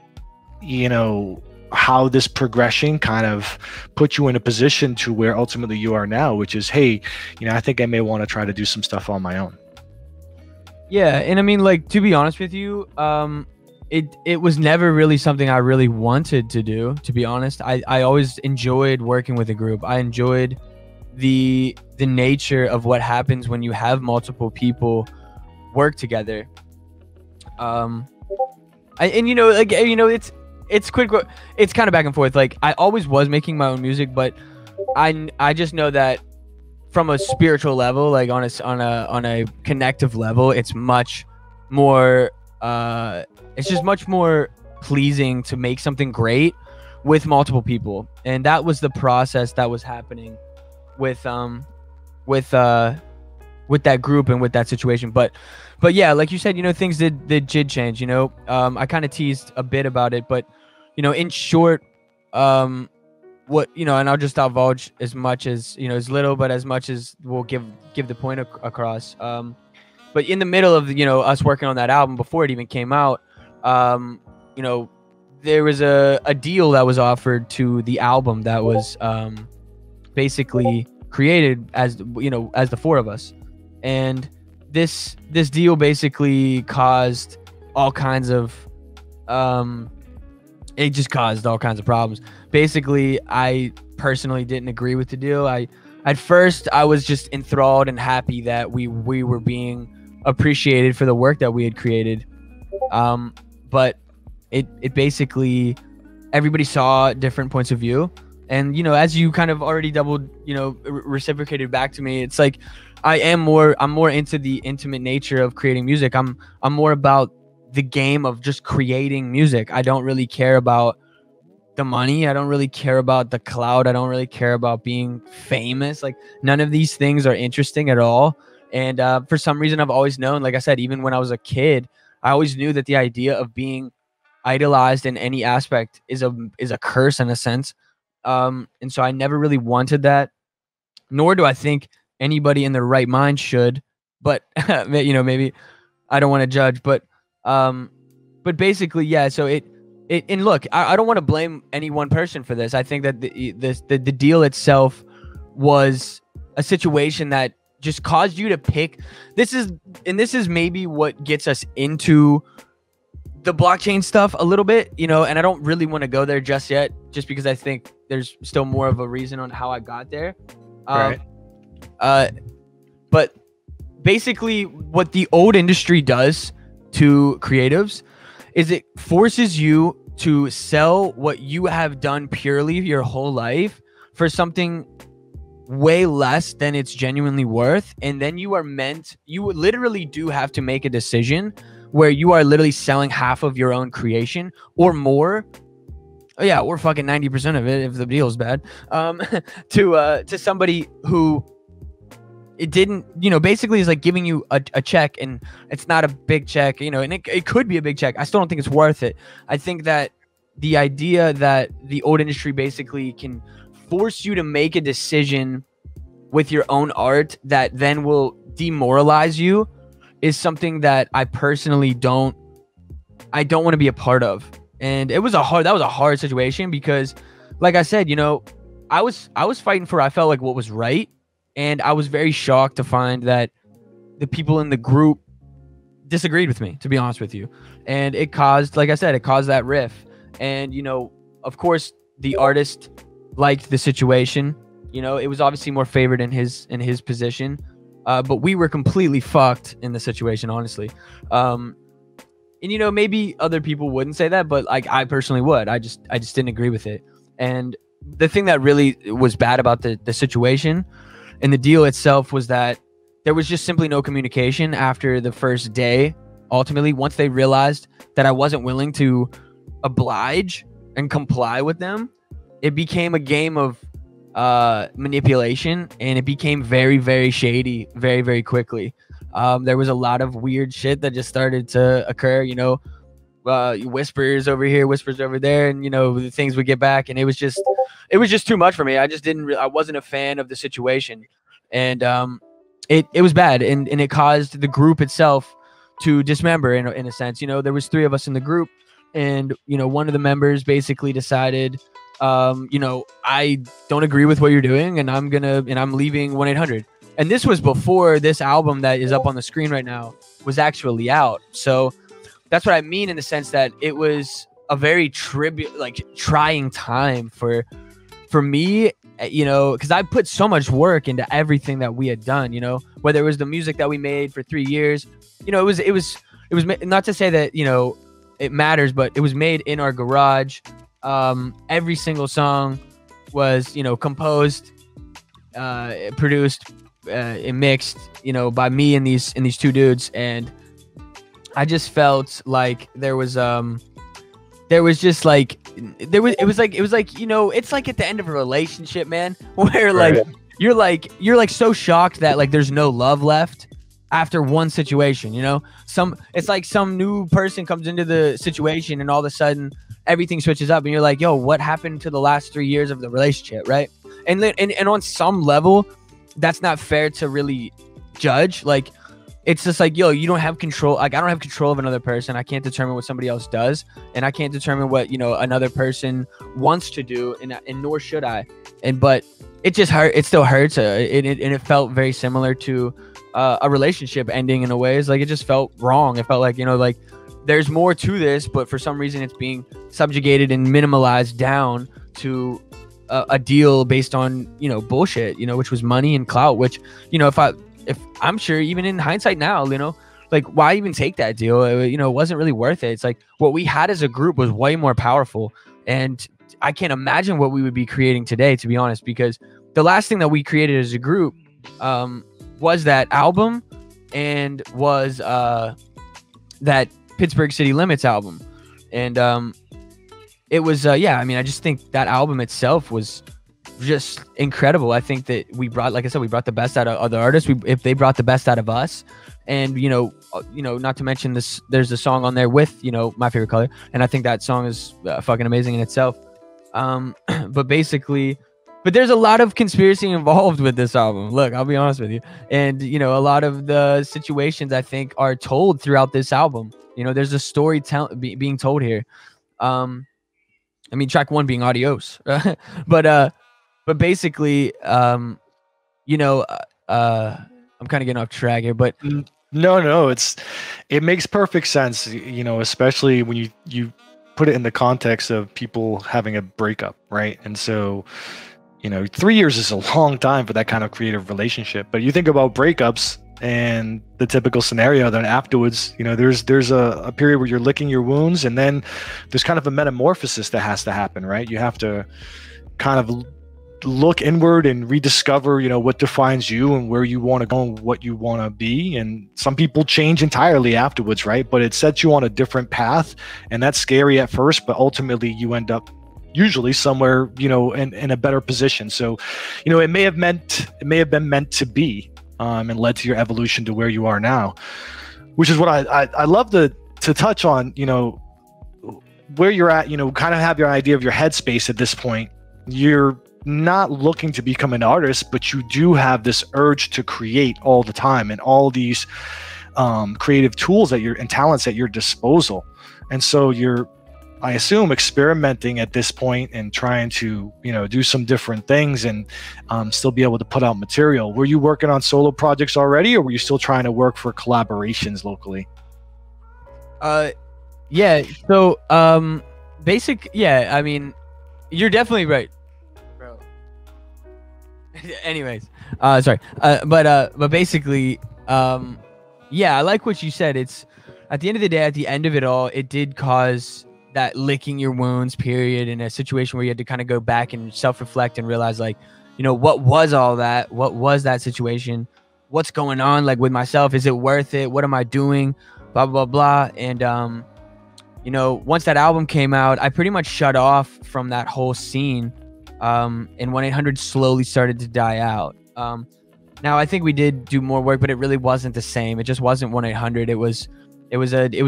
how this progression kind of put you in a position to where ultimately you are now, which is, hey, I think I may want to try to do some stuff on my own. Yeah, and I mean, to be honest with you, it was never really something I really wanted to do, to be honest. I always enjoyed working with a group. I enjoyed the nature of what happens when you have multiple people work together. It's quick. It's kind of back and forth. I always was making my own music, but I just know that from a spiritual level, on a connective level, it's much more. It's just much more pleasing to make something great with multiple people, and that was the process that was happening with that group and with that situation. But yeah, like you said, things did change. I kind of teased a bit about it, but in short, what and I'll just divulge as much as as little, but as much as we'll give the point across. But in the middle of us working on that album, before it even came out, there was a deal that was offered to the album that was basically created as as the four of us. And this deal basically caused all kinds of it just caused all kinds of problems. Basically, I personally didn't agree with the deal. At first I was just enthralled and happy that we were being appreciated for the work that we had created. But it basically, everybody saw different points of view. And as you kind of already doubled reciprocated back to me, it's like I'm more into the intimate nature of creating music. I'm more about the game of just creating music. I don't really care about the money. I don't really care about the clout. I don't really care about being famous. None of these things are interesting at all. And for some reason, I've always known, like I said, even when I was a kid, I always knew that the idea of being idolized in any aspect is a curse in a sense. And so I never really wanted that, nor do I think anybody in their right mind should. But maybe I don't want to judge, but basically, yeah. So it and look, I don't want to blame any one person for this. I think that the deal itself was a situation that just caused you to pick. This is maybe what gets us into the blockchain stuff a little bit, and I don't really want to go there just yet, just because I think there's still more of a reason on how I got there. Right. But basically what the old industry does to creatives is it forces you to sell what you have done purely your whole life for something way less than it's genuinely worth. And then you literally do have to make a decision where you are literally selling half of your own creation or more. Oh yeah, or fucking 90% of it if the deal is bad, to somebody who it didn't, basically is like giving you a check, and it's not a big check, and it could be a big check. I still don't think it's worth it. I think that the idea that the old industry basically can force you to make a decision with your own art that then will demoralize you is something that I personally don't want to be a part of. And that was a hard situation because, like I said, I was fighting for, I felt like, what was right. And I was very shocked to find that the people in the group disagreed with me, to be honest with you. And it caused, like I said, that riff. And, of course, the artist liked the situation. It was obviously more favored in his position. But we were completely fucked in the situation, honestly. And maybe other people wouldn't say that, but like I personally would. I just didn't agree with it. And the thing that really was bad about the situation and the deal itself was that there was just simply no communication after the first day. Ultimately, once they realized that I wasn't willing to oblige and comply with them, it became a game of manipulation, and it became very, very shady very, very quickly. There was a lot of weird shit that just started to occur, whispers over here, whispers over there, and the things would get back, and it was just too much for me. I wasn't a fan of the situation, and it was bad, and it caused the group itself to dismember in a sense. There was 3 of us in the group, and one of the members basically decided, I don't agree with what you're doing, and I'm leaving 1-800. And this was before this album that is up on the screen right now was actually out. So that's what I mean, in the sense that it was a very trying time for me, because I put so much work into everything that we had done, whether it was the music that we made for 3 years, it was not to say that, it matters, but it was made in our garage. Every single song was, composed, produced, and mixed, by me and these 2 dudes. And I just felt like it was like it's like at the end of a relationship, man, where like you're like so shocked that like there's no love left after one situation. It's like some new person comes into the situation, and all of a sudden everything switches up, and you're like, yo, what happened to the last 3 years of the relationship, right? And on some level, that's not fair to really judge. Like, it's just like, yo, you don't have control. Like, I don't have control of another person. I can't determine what somebody else does, and I can't determine what another person wants to do, and nor should I. But it just hurt. It still hurts, and it felt very similar to a relationship ending in a way. It's like, it just felt wrong. It felt like, like there's more to this, but for some reason it's being subjugated and minimalized down to a deal based on bullshit, which was money and clout. Which if I'm sure, even in hindsight now, like, why even take that deal? It wasn't really worth it. It's like what we had as a group was way more powerful, and I can't imagine what we would be creating today, to be honest, because the last thing that we created as a group was that album, and was that Pittsburgh City Limits album. And it was I just think that album itself was just incredible. I think that we brought, like I said, we brought the best out of other artists. If they brought the best out of us, and not to mention this, there's a song on there with My Favorite Color, and I think that song is fucking amazing in itself. But there's a lot of conspiracy involved with this album. Look, I'll be honest with you, and a lot of the situations I think are told throughout this album. There's a story being told here. I mean, track 1 being Adios, but basically, I'm kind of getting off track here, but no, it makes perfect sense, especially when you put it in the context of people having a breakup, right? And so, 3 years is a long time for that kind of creative relationship. But you think about breakups and the typical scenario, then afterwards, there's a period where you're licking your wounds, and then there's kind of a metamorphosis that has to happen, right? You have to kind of look inward and rediscover, what defines you and where you want to go and what you want to be. And some people change entirely afterwards, right? But it sets you on a different path, and that's scary at first, but ultimately you end up usually somewhere, in a better position. So, it may have been meant to be, and led to your evolution to where you are now, which is what I love to touch on, where you're at, kind of have your idea of your headspace at this point. You're not looking to become an artist, but you do have this urge to create all the time, and all these creative tools and talents at your disposal. And so you're, I assume, experimenting at this point and trying to, do some different things and still be able to put out material. Were you working on solo projects already, or were you still trying to work for collaborations locally? Yeah. So, yeah, I mean, you're definitely right, bro. Anyways, sorry. But basically, yeah, I like what you said. It's, at the end of the day, at the end of it all, it did cause that licking your wounds period, in a situation where you had to kind of go back and self-reflect and realize, like, what was all that? What was that situation? What's going on, like, with myself? Is it worth it? What am I doing? Blah, blah, blah. And, once that album came out, I pretty much shut off from that whole scene. And 1-800 slowly started to die out. Now I think we did do more work, but it really wasn't the same. It just wasn't 1-800. It was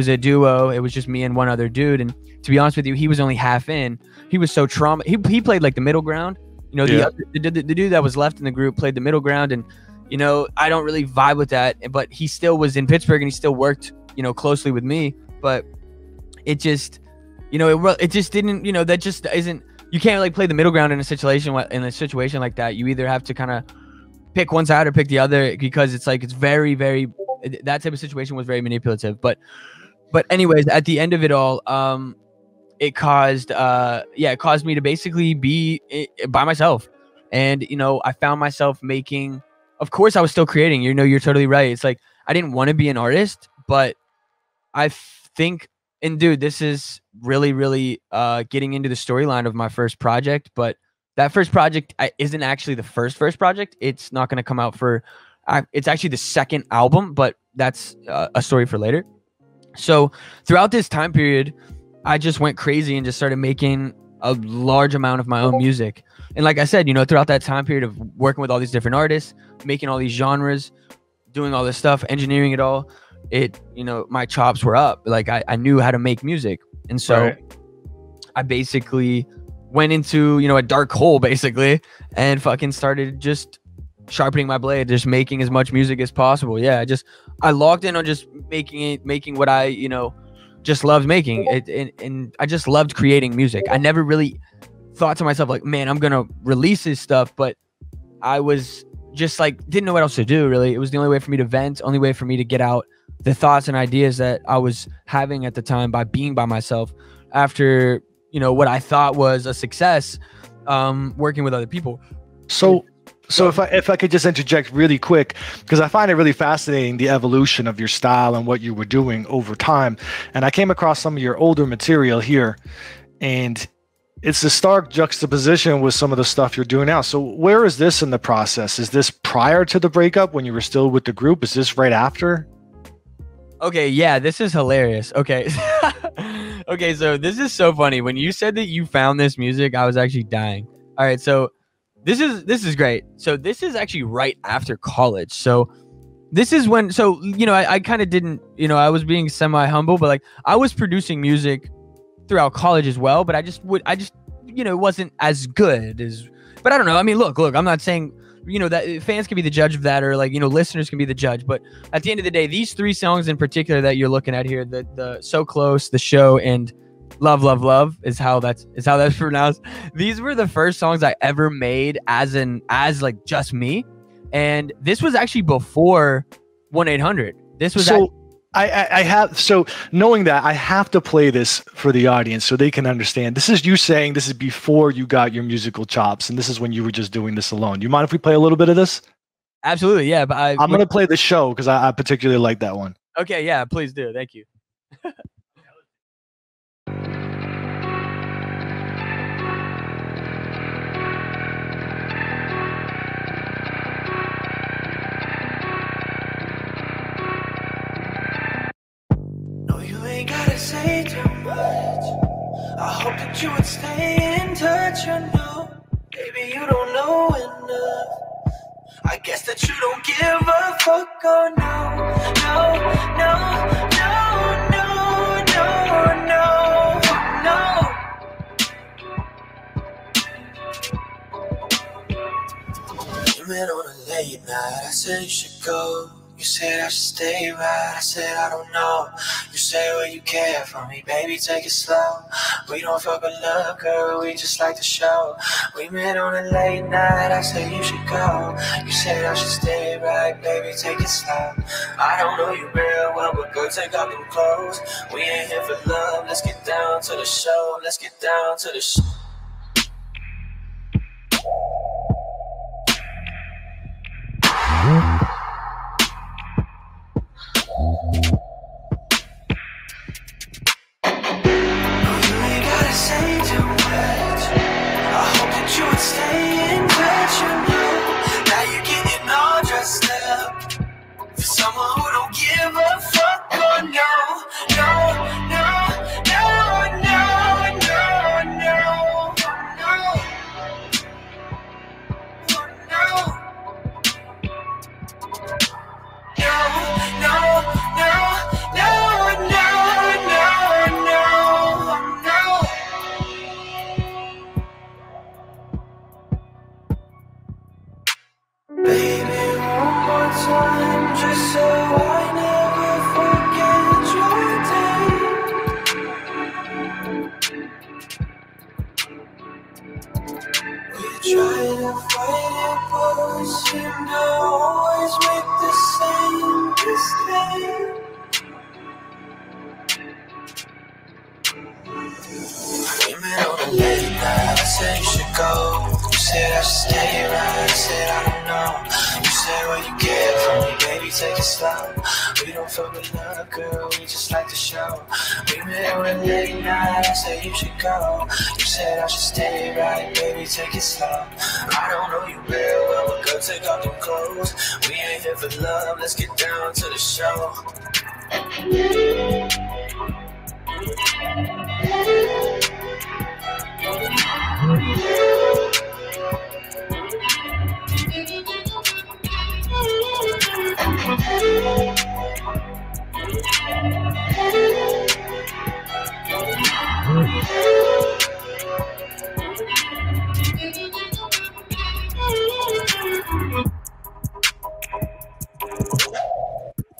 a duo. It was just me and one other dude. And to be honest with you, he was only half in. He was so trauma. He played like the middle ground. The dude that was left in the group played the middle ground, and I don't really vibe with that. But he still was in Pittsburgh, and he still worked closely with me. But it just it just didn't that just isn't. You can't like play the middle ground in a situation like that. You either have to kind of pick one side or pick the other, because it's like, it's very, very, that type of situation was very manipulative. But anyways, at the end of it all, it caused me to basically be by myself. And I found myself making, of course I was still creating, you're totally right. It's like, I didn't want to be an artist, but I think, and dude, this is really, really getting into the storyline of my first project. But that first project isn't actually the first project. It's not going to come out for, it's actually the second album, but that's a story for later. So throughout this time period, I just went crazy and just started making a large amount of my own music. And like I said, throughout that time period of working with all these different artists, making all these genres, doing all this stuff, engineering it all, my chops were up. Like I knew how to make music. And so right. I basically went into, a dark hole basically, and fucking started just sharpening my blade, just making as much music as possible. Yeah. I logged in on just making what I, just loved making it. And I just loved creating music. I never really thought to myself like, man, I'm going to release this stuff. But I was just like, didn't know what else to do really. It was the only way for me to vent, only way for me to get out the thoughts and ideas that I was having at the time by being by myself after, what I thought was a success, working with other people. So if I could just interject really quick, because I find it really fascinating, the evolution of your style and what you were doing over time. And I came across some of your older material here, and it's a stark juxtaposition with some of the stuff you're doing now. So where is this in the process? Is this prior to the breakup when you were still with the group? Is this right after? Okay, yeah, this is hilarious. Okay. Okay, so this is so funny. When you said that you found this music, I was actually dying. All right, so this is great. So this is actually right after college. So this is when, so, you know, I kind of didn't, you know, I was being semi humble, but like I was producing music throughout college as well, but I just, you know, it wasn't as good as, but I don't know. I mean, look, I'm not saying, you know, that fans can be the judge of that, or like, you know, listeners can be the judge. But at the end of the day, these 3 songs in particular that you're looking at here, the So Close, The Show, and Love, Love, Love is how that's pronounced. These were the first songs I ever made as like just me. And this was actually before 1-800. This was so I have, so knowing that, I have to play this for the audience so they can understand. This is you saying this is before you got your musical chops, and this is when you were just doing this alone. Do you mind if we play a little bit of this? Absolutely, yeah. But I'm going to play The Show because I particularly like that one. Okay, yeah, please do. Thank you. Say too much. I hope that you would stay in touch. I know, baby, you don't know enough. I guess that you don't give a fuck. Oh no, no, no, no, no, no, no. You met on a late night. I said you should go. You said I should stay right, I said I don't know. You say, well, you care for me, baby, take it slow. We don't fuck with love, girl, we just like the show. We met on a late night, I said you should go. You said I should stay right, baby, take it slow. I don't know you real well, but girl, take off them clothes. We ain't here for love, let's get down to the show. Let's get down to the show. Take it slow. I don't know you real well, but girl, take off them clothes. We ain't here for love, let's get down to the show.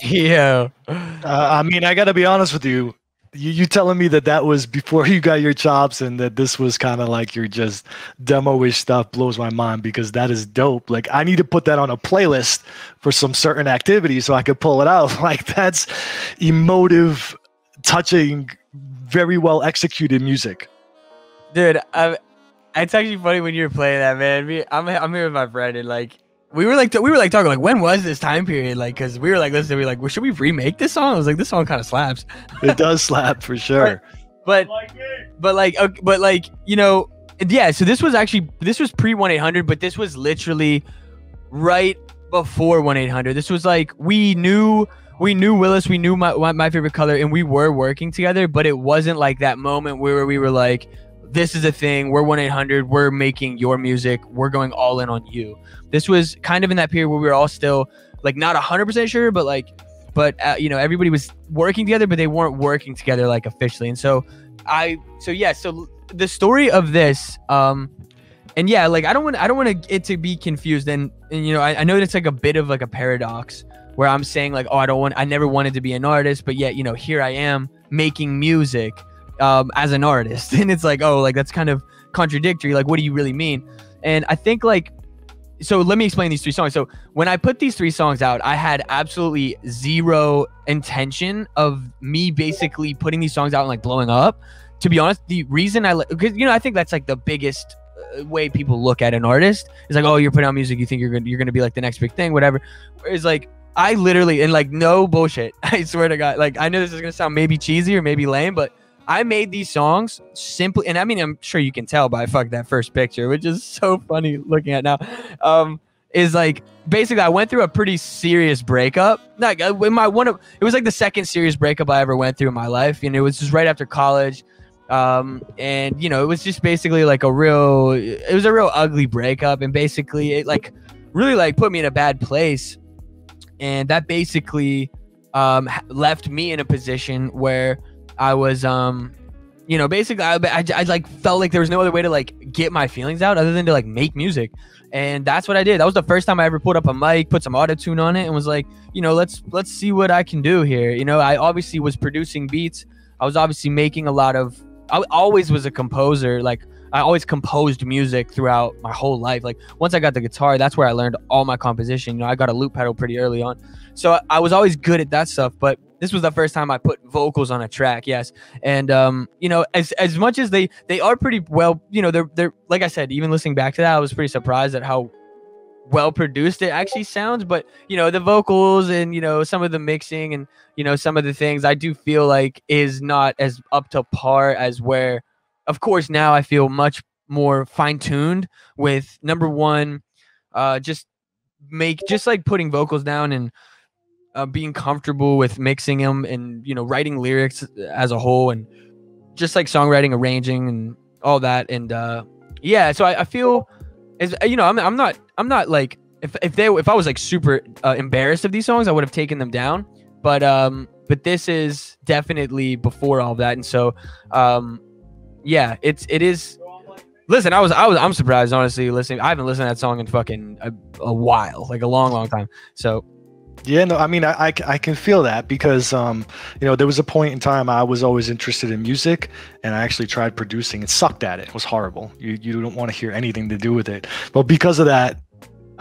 Yeah. I mean, I got to be honest with you. You telling me that was before you got your chops and that this was kind of like your just demo-ish stuff blows my mind, because that is dope. Like, I need to put that on a playlist for some certain activity so I could pull it out. Like, that's emotive, touching, very well executed music. Dude, it's actually funny when you were playing that, man. I'm here with my friend, and like we were like talking like, when was this time period? Like, because we were like listening, we were like, well, should we remake this song? I was like, this song kind of slaps. It does slap for sure. But you know, yeah. So this was pre 1-800, but this was literally right before 1-800. This was like we knew Willis, we knew my favorite color, and we were working together, but it wasn't like that moment where we were like, this is a thing. We're 1-800. We're making your music. We're going all in on you. This was kind of in that period where we were all still like not 100% sure, but you know, everybody was working together, but they weren't working together like officially. And so the story of this, and yeah, like I don't want it to be confused. And you know, I know it's like a bit of like a paradox where I'm saying like, oh, I never wanted to be an artist, but yet, you know, here I am making music as an artist. And it's like, oh, like that's kind of contradictory. Like, what do you really mean? And I think like, so let me explain these 3 songs. So when I put these 3 songs out, I had absolutely zero intention of me basically putting these songs out and like blowing up. To be honest, the reason because you know, I think that's like the biggest way people look at an artist is like, oh, you're putting out music, you think you're gonna be like the next big thing, whatever. Whereas like I literally, and like no bullshit, I swear to God, like I know this is gonna sound maybe cheesy or maybe lame, but I made these songs simply, and I mean, I'm sure you can tell by that first picture, which is so funny looking at now, is like, basically I went through a pretty serious breakup. Like it was like the second serious breakup I ever went through in my life. And it was just right after college. And you know, it was just basically like it was a real ugly breakup. And basically it like really like put me in a bad place. And that basically, left me in a position where I was, you know, basically I like felt like there was no other way to like get my feelings out other than to like make music. And that's what I did. That was the first time I ever put up a mic, put some auto-tune on it, and was like, you know, let's see what I can do here. You know, I obviously was producing beats. I was obviously making I always was a composer. Like I always composed music throughout my whole life. Like once I got the guitar, that's where I learned all my composition. You know, I got a loop pedal pretty early on. So I was always good at that stuff, but this was the first time I put vocals on a track. Yes. And, you know, as much as they are pretty well, you know, they're like I said, even listening back to that, I was pretty surprised at how well produced it actually sounds. But, you know, the vocals and, you know, some of the mixing and, you know, some of the things I do feel like is not as up to par as where, of course, now I feel much more fine-tuned with number one, just like putting vocals down and being comfortable with mixing them and, you know, writing lyrics as a whole and just like songwriting, arranging and all that. And yeah, so I feel as you know, I'm not like if I was like super embarrassed of these songs, I would have taken them down. But this is definitely before all that. And so yeah, it is. Listen, I'm surprised, honestly, listening. I haven't listened to that song in fucking a while, like a long time. So yeah, no, I mean, I can feel that because, you know, there was a point in time I was always interested in music and I actually tried producing and sucked at it. It was horrible. You don't want to hear anything to do with it. But because of that,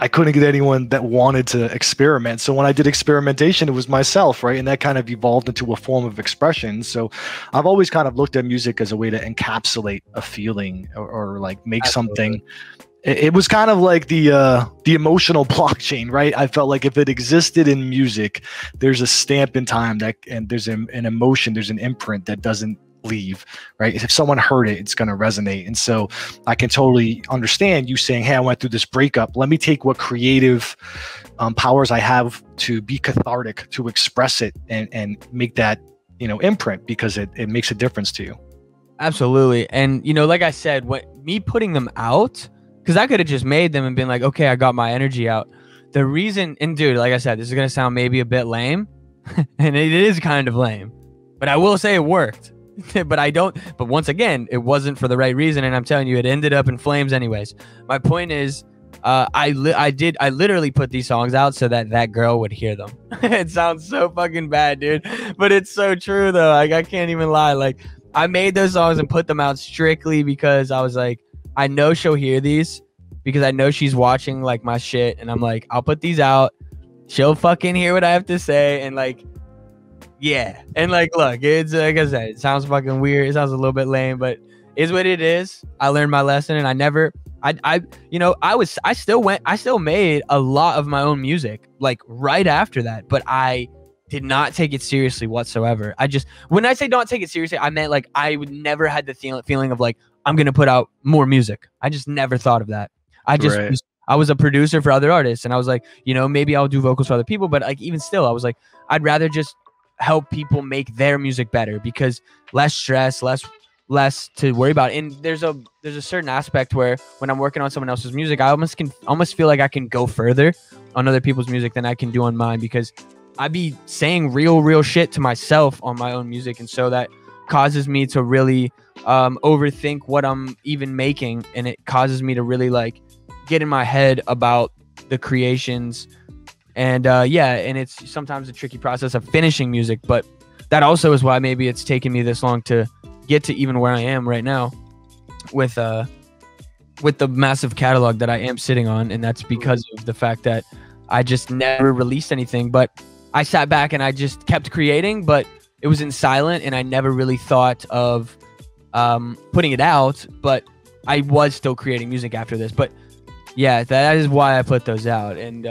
I couldn't get anyone that wanted to experiment. So when I did experimentation, it was myself, right? And that kind of evolved into a form of expression. So I've always kind of looked at music as a way to encapsulate a feeling or like make something. It was kind of like the emotional blockchain, right? I felt like if it existed in music, there's a stamp in time and there's an emotion, there's an imprint that doesn't leave, right? If someone heard it, it's going to resonate. And so I can totally understand you saying, hey, I went through this breakup. Let me take what creative powers I have to be cathartic, to express it and make that, you know, imprint because it makes a difference to you. Absolutely. And, you know, like I said, me putting them out, because I could have just made them and been like, okay, I got my energy out. The reason, and dude, like I said, this is going to sound maybe a bit lame, and it is kind of lame, but I will say it worked. But once again, it wasn't for the right reason. And I'm telling you, it ended up in flames anyways. My point is, I literally put these songs out so that girl would hear them. It sounds so fucking bad, dude, but it's so true though. Like, I can't even lie. Like, I made those songs and put them out strictly because I was like, I know she'll hear these because I know she's watching like my shit. And I'm like, I'll put these out. She'll fucking hear what I have to say. And like, yeah. And like, look, it's like I said, it sounds fucking weird. It sounds a little bit lame, but is what it is. I learned my lesson and I still made a lot of my own music like right after that, but I did not take it seriously whatsoever. When I say not take it seriously, I meant like I would never had the feeling of like, I'm going to put out more music. I just never thought of that. I was a producer for other artists and I was like, you know, maybe I'll do vocals for other people. But like, even still, I was like, I'd rather just help people make their music better because less stress, less less to worry about. And there's a certain aspect where when I'm working on someone else's music, I almost feel like I can go further on other people's music than I can do on mine, because I be saying real shit to myself on my own music, and so that causes me to really overthink what I'm even making, and it causes me to really like get in my head about the creations. And and it's sometimes a tricky process of finishing music, but that also is why maybe it's taken me this long to get to even where I am right now with the massive catalog that I am sitting on. And that's because of the fact that I just never released anything, but I sat back and I just kept creating, but it was in silent, and I never really thought of putting it out, but I was still creating music after this. But yeah, that is why I put those out. And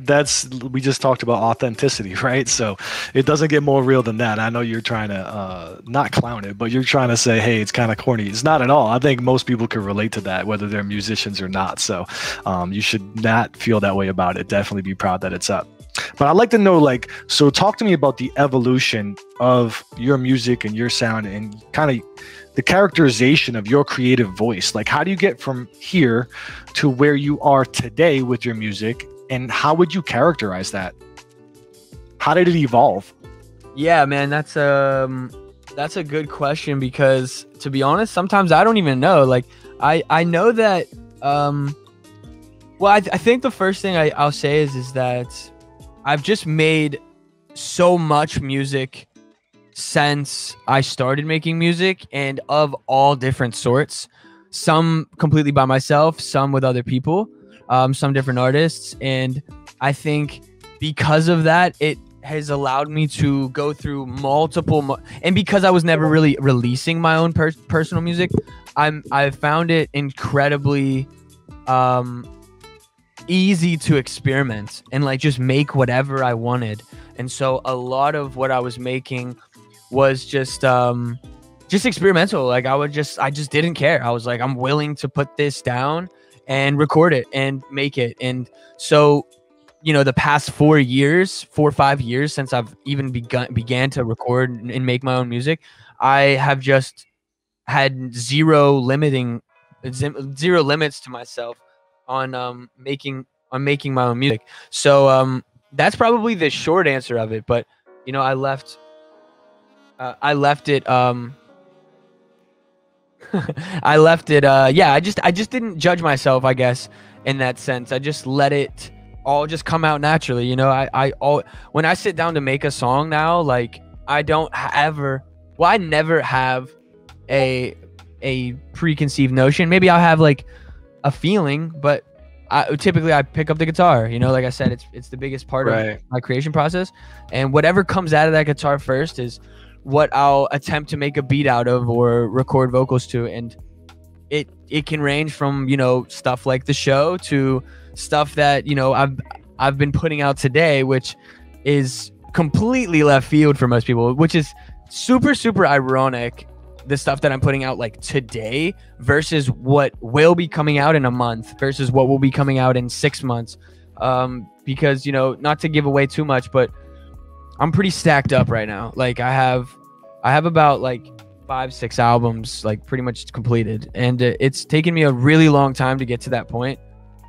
that's we just talked about authenticity, right? So it doesn't get more real than that. I know you're trying to not clown it, but you're trying to say, hey, it's kind of corny. It's not at all. I think most people can relate to that, whether they're musicians or not. So you should not feel that way about it. Definitely be proud that it's up. But I'd like to know, like, so talk to me about the evolution of your music and your sound, and kind of the characterization of your creative voice. Like, how do you get from here to where you are today with your music, and how would you characterize that? How did it evolve? Yeah, man, that's a good question, because to be honest, sometimes I don't even know. Like, I know that I think the first thing I'll say is that I've just made so much music since I started making music, and of all different sorts. Some completely by myself, some with other people, some different artists. And I think because of that, it has allowed me to go through multiple and because I was never really releasing my own personal music, I found it incredibly easy to experiment and like just make whatever I wanted. And so a lot of what I was making was just experimental. Like I just didn't care. I was like, I'm willing to put this down and record it and make it. And so, you know, the past 4 or 5 years since I've even began to record and make my own music, I have just had zero limits to myself on making my own music. So that's probably the short answer of it. But you know, I left it I just didn't judge myself, I guess, in that sense. I just let it all just come out naturally. You know, when I sit down to make a song now, like I never have a preconceived notion. Maybe I'll have like a feeling, but typically I pick up the guitar. You know, like I said, it's the biggest part of my creation process, and whatever comes out of that guitar first is what I'll attempt to make a beat out of or record vocals to. And it can range from, you know, stuff like the show to stuff that, you know, I've been putting out today, which is completely left field for most people, which is super ironic. The stuff that I'm putting out like today versus what will be coming out in a month versus what will be coming out in 6 months. Because, you know, not to give away too much, but I'm pretty stacked up right now. Like I have about like 5-6 albums like pretty much completed, and it's taken me a really long time to get to that point.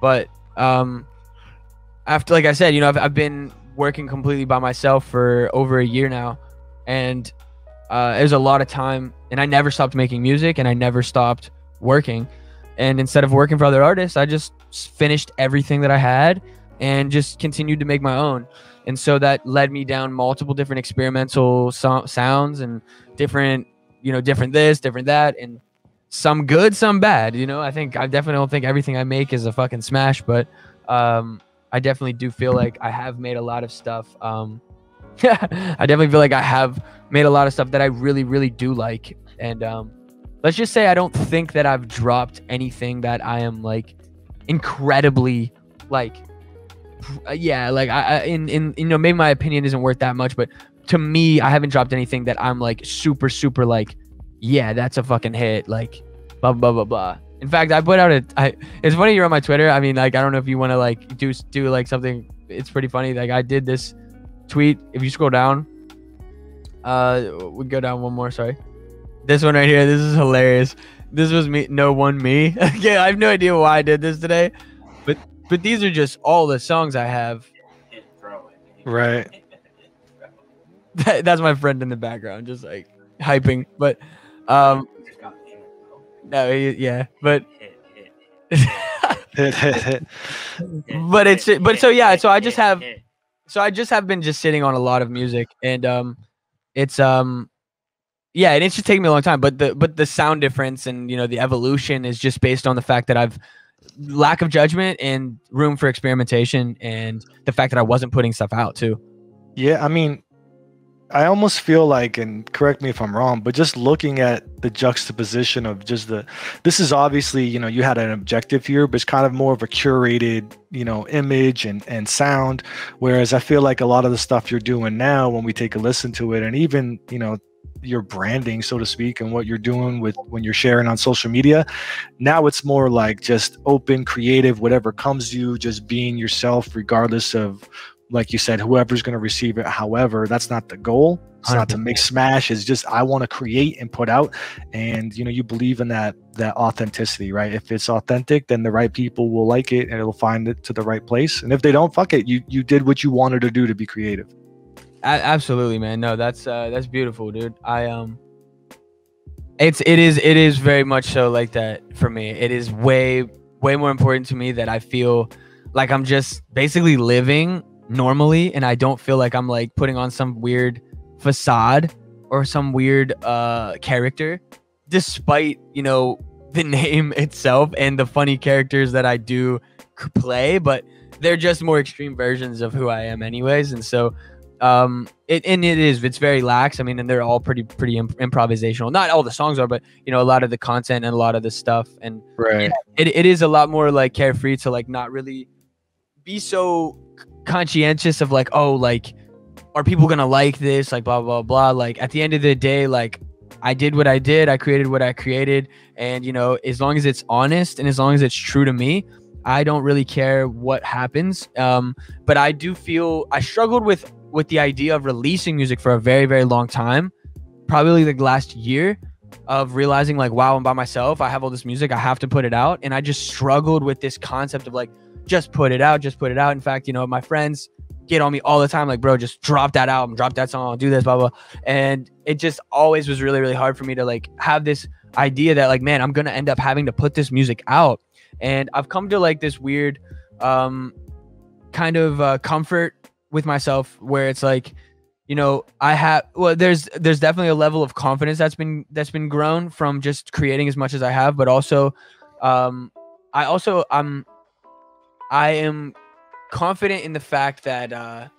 But after, like I said, you know, I've been working completely by myself for over a year now, and it was a lot of time, and I never stopped making music, and I never stopped working. And instead of working for other artists, I just finished everything that I had and just continued to make my own. And so that led me down multiple different experimental sounds and different this, different that, and some good, some bad. You know, I definitely don't think everything I make is a fucking smash, but I definitely do feel like I have made a lot of stuff. I definitely feel like I have made a lot of stuff that I really, really do like. And let's just say I don't think that I've dropped anything that I am like incredibly like, I you know, maybe my opinion isn't worth that much, but to me, I haven't dropped anything that I'm like super like, yeah, that's a fucking hit, like blah blah blah blah. In fact, I put out it's funny, you're on my Twitter. I mean, like, I don't know if you want to like do like something. It's pretty funny. Like I did this tweet. If you scroll down, we go down one more. Sorry. This one right here, this is hilarious. This was me, no one me. Yeah, I have no idea why I did this today, but these are just all the songs I have. Right. That's my friend in the background, just like hyping. But no, yeah, but but so yeah, so I just have been just sitting on a lot of music, and it's yeah, and it's just taking me a long time, but the sound difference and the evolution is just based on the fact that I've lack of judgment and room for experimentation, and the fact that I wasn't putting stuff out too. Yeah, I mean, I almost feel like, and correct me if I'm wrong, but just looking at the juxtaposition of just this is obviously, you had an objective here, but it's kind of more of a curated, image and sound. Whereas I feel like a lot of the stuff you're doing now, when we take a listen to it, and even, your branding, so to speak, and what you're doing when you're sharing on social media, now it's more like just open, creative, whatever comes to you, just being yourself, regardless of, like you said, whoever's going to receive it. However, that's not the goal. It's not to make smash. It's just, I want to create and put out. And, you believe in that authenticity, right? If it's authentic, then the right people will like it and it'll find it to the right place. And if they don't, fuck it. You did what you wanted to do to be creative. Absolutely, man. No, that's beautiful, dude. It is very much so like that for me. It is way more important to me that I feel like I'm just basically living normally, and I don't feel like I'm like putting on some weird facade or some weird character, despite the name itself and the funny characters that I do play, but they're just more extreme versions of who I am anyways. And so it's very lax. I mean, and they're all pretty improvisational. Not all the songs are, but a lot of the content and a lot of the stuff, and right. It is a lot more like carefree to like not really be so conscientious of like, oh, like, are people gonna like this, like blah blah blah. Like at the end of the day, like I did what I did, I created what I created, and as long as it's honest and as long as it's true to me, I don't really care what happens. But I do feel I struggled with the idea of releasing music for a very, very long time, probably like last year, of realizing like, wow, I'm by myself, I have all this music, I have to put it out. And I just struggled with this concept of like, just put it out. In fact, my friends get on me all the time, like, bro, just drop that album, drop that song, do this, blah blah. And it just always was really, really hard for me to like have this idea that like, man, I'm gonna end up having to put this music out. And I've come to like this weird kind of comfort with myself, where it's like, there's definitely a level of confidence that's been grown from just creating as much as I have, but also I am confident in the fact that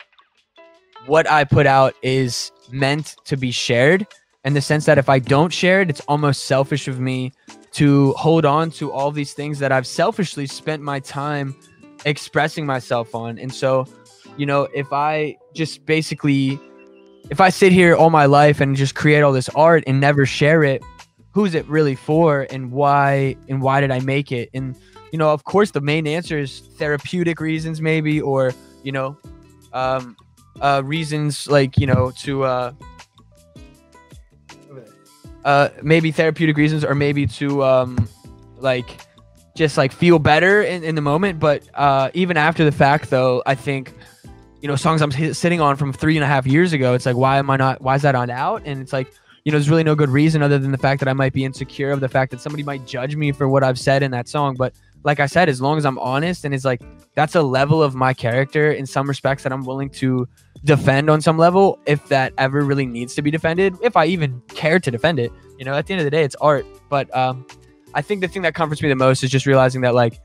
what I put out is meant to be shared, in the sense that if I don't share it, it's almost selfish of me to hold on to all these things that I've selfishly spent my time expressing myself on. And so, if I just basically, if I sit here all my life and just create all this art and never share it, who's it really for, and why did I make it? And, of course, the main answer is therapeutic reasons, maybe, or, reasons like, to, maybe therapeutic reasons, or maybe to like just like feel better in the moment. But even after the fact, though, I think songs I'm sitting on from 3.5 years ago, it's like, why is that on out? And it's like, there's really no good reason other than the fact that I might be insecure of the fact that somebody might judge me for what I've said in that song. But like I said, as long as I'm honest, and it's like, that's a level of my character in some respects that I'm willing to defend on some level, if that ever really needs to be defended, if I even care to defend it. At the end of the day, it's art. But I think the thing that comforts me the most is just realizing that like,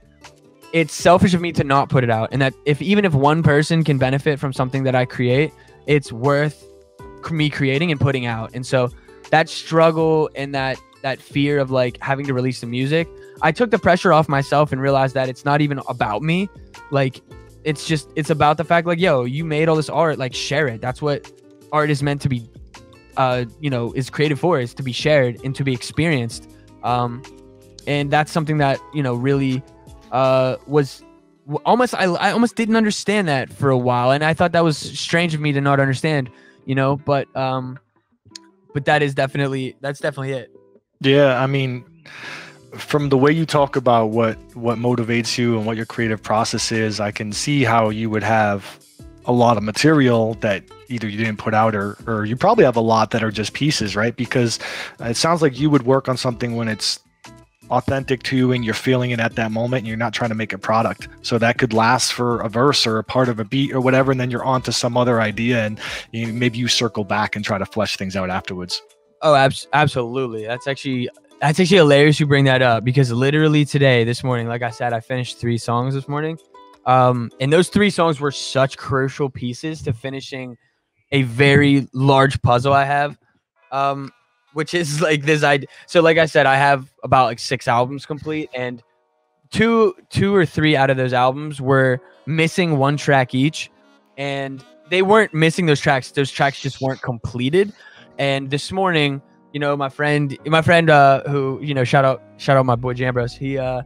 it's selfish of me to not put it out, and that even if one person can benefit from something that I create, it's worth me creating and putting out. And so that struggle and that fear of like having to release the music, I took the pressure off myself and realized that it's not even about me. Like, it's about the fact like, yo, you made all this art, like, share it. That's what art is meant to be, is created for, is to be shared and to be experienced. And that's something that, really was almost, I almost didn't understand that for a while. And I thought that was strange of me to not understand, but that's definitely it. Yeah, I mean, from the way you talk about what motivates you and what your creative process is, I can see how you would have a lot of material that either you didn't put out, or you probably have a lot that are just pieces, right? Because it sounds like you would work on something when it's authentic to you and you're feeling it at that moment, and you're not trying to make a product. So that could last for a verse or a part of a beat or whatever, and then you're on to some other idea, and maybe you circle back and try to flesh things out afterwards. Oh, absolutely. That's actually hilarious you bring that up, because literally this morning, like I said, I finished 3 songs this morning. And those 3 songs were such crucial pieces to finishing a very large puzzle I have, which is like this idea. So like I said, I have about like 6 albums complete, and two or 3 out of those albums were missing 1 track each, and they weren't missing those tracks. Those tracks just weren't completed. And this morning, my friend, who, shout out my boy Jambros.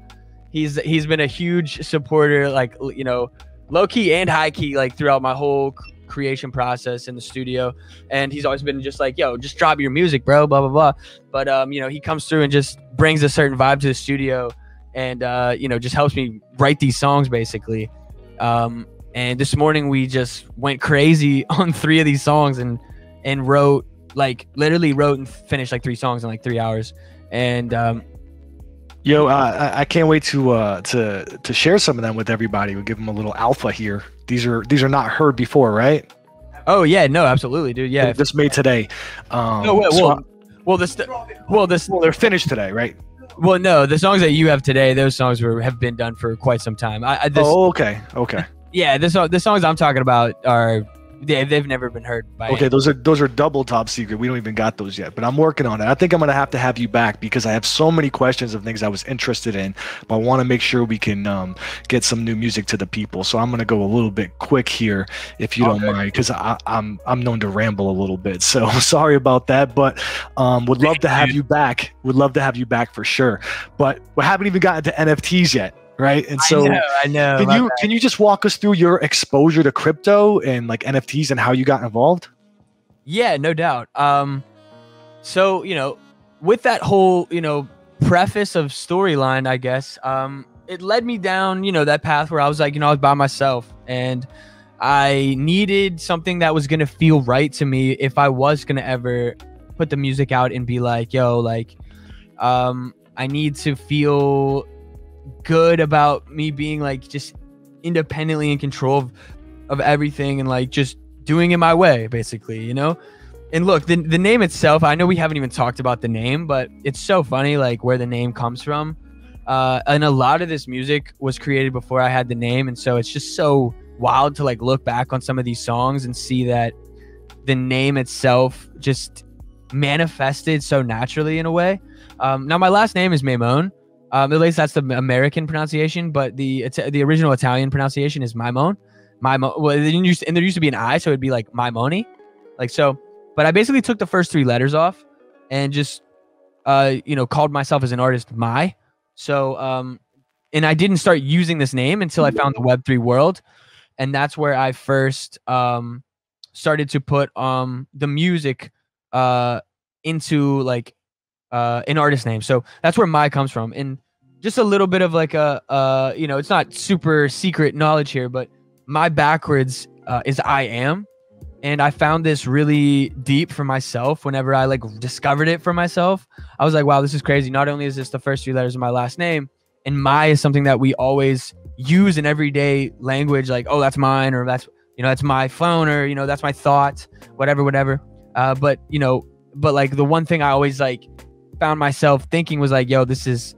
He's been a huge supporter, like, low key and high key, like throughout my whole creation process in the studio. And he's always been just like, yo, just drop your music, bro, blah, blah, blah. But, he comes through and just brings a certain vibe to the studio, and, just helps me write these songs basically. And this morning we just went crazy on 3 of these songs and literally wrote and finished like 3 songs in like 3 hours. And, Yo, I can't wait to share some of them with everybody. We'll give them a little alpha here. These are not heard before, right? Oh yeah, no, absolutely, dude. Yeah, just made today. They're finished today, right? Well, no, the songs that you have today, those songs have been done for quite some time. Okay. Yeah, the songs I'm talking about are. They've never been heard by. Okay, those are double top secret. We don't even got those yet, but I'm working on it. I think I'm gonna have to have you back because I have so many questions of things I was interested in, but I want to make sure we can get some new music to the people. So I'm gonna go a little bit quick here, if you don't mind, because I'm known to ramble a little bit. So sorry about that, but would love to have you back. Would love to have you back for sure. But we haven't even gotten to NFTs yet. Right. And so I know. Can you just walk us through your exposure to crypto and like NFTs and how you got involved? Yeah, no doubt. So, with that whole, preface of storyline, I guess, it led me down, that path where I was like, I was by myself, and I needed something that was going to feel right to me if I was going to ever put the music out and be like, yo, like, I need to feel good about me being like just independently in control of everything and like just doing it my way, basically, And look, the name itself, I know we haven't even talked about the name, but it's so funny like where the name comes from. And a lot of this music was created before I had the name, and so it's just so wild to like look back on some of these songs and see that the name itself just manifested so naturally in a way. Now my last name is Maimone. At least that's the American pronunciation, but the original Italian pronunciation is Maimone. Well, there used to be an I, so it'd be like Maimone, like so. But I basically took the first 3 letters off and just, called myself as an artist Mai. So, and I didn't start using this name until I found the Web3 world, and that's where I first started to put the music into like. An artist name. So that's where Mai comes from. And just a little bit of like it's not super secret knowledge here, but my backwards is I am. And I found this really deep for myself whenever I like discovered it for myself. I was like, wow, this is crazy. Not only is this the first 3 letters of my last name, and Mai is something that we always use in everyday language, like, oh, that's mine, or that's, that's my phone, or, that's my thought, whatever. But like the one thing I always like found myself thinking was like, yo, this is,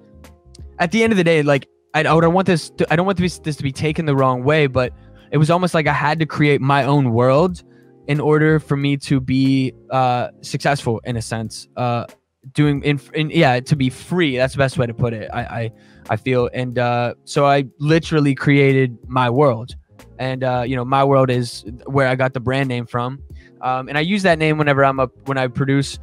at the end of the day, like I don't want this to be taken the wrong way, but it was almost like I had to create my own world in order for me to be successful in a sense, to be free. That's the best way to put it. I feel. And so I literally created Mai World, and Mai World is where I got the brand name from. And I use that name whenever when I produce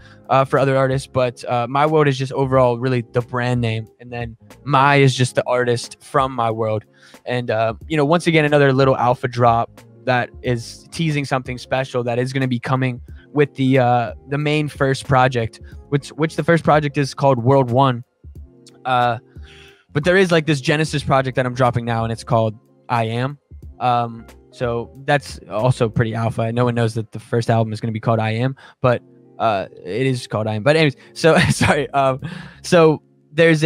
for other artists, but Mai World is just overall really the brand name. And then Mai is just the artist from Mai World. And, once again, another little alpha drop that is teasing something special that is going to be coming with the main first project, which the first project is called World 1. But there is like this Genesis project that I'm dropping now, and it's called I Am. So that's also pretty alpha. No one knows that the first album is going to be called I Am, but it is called I Am. But anyways, so sorry. So there's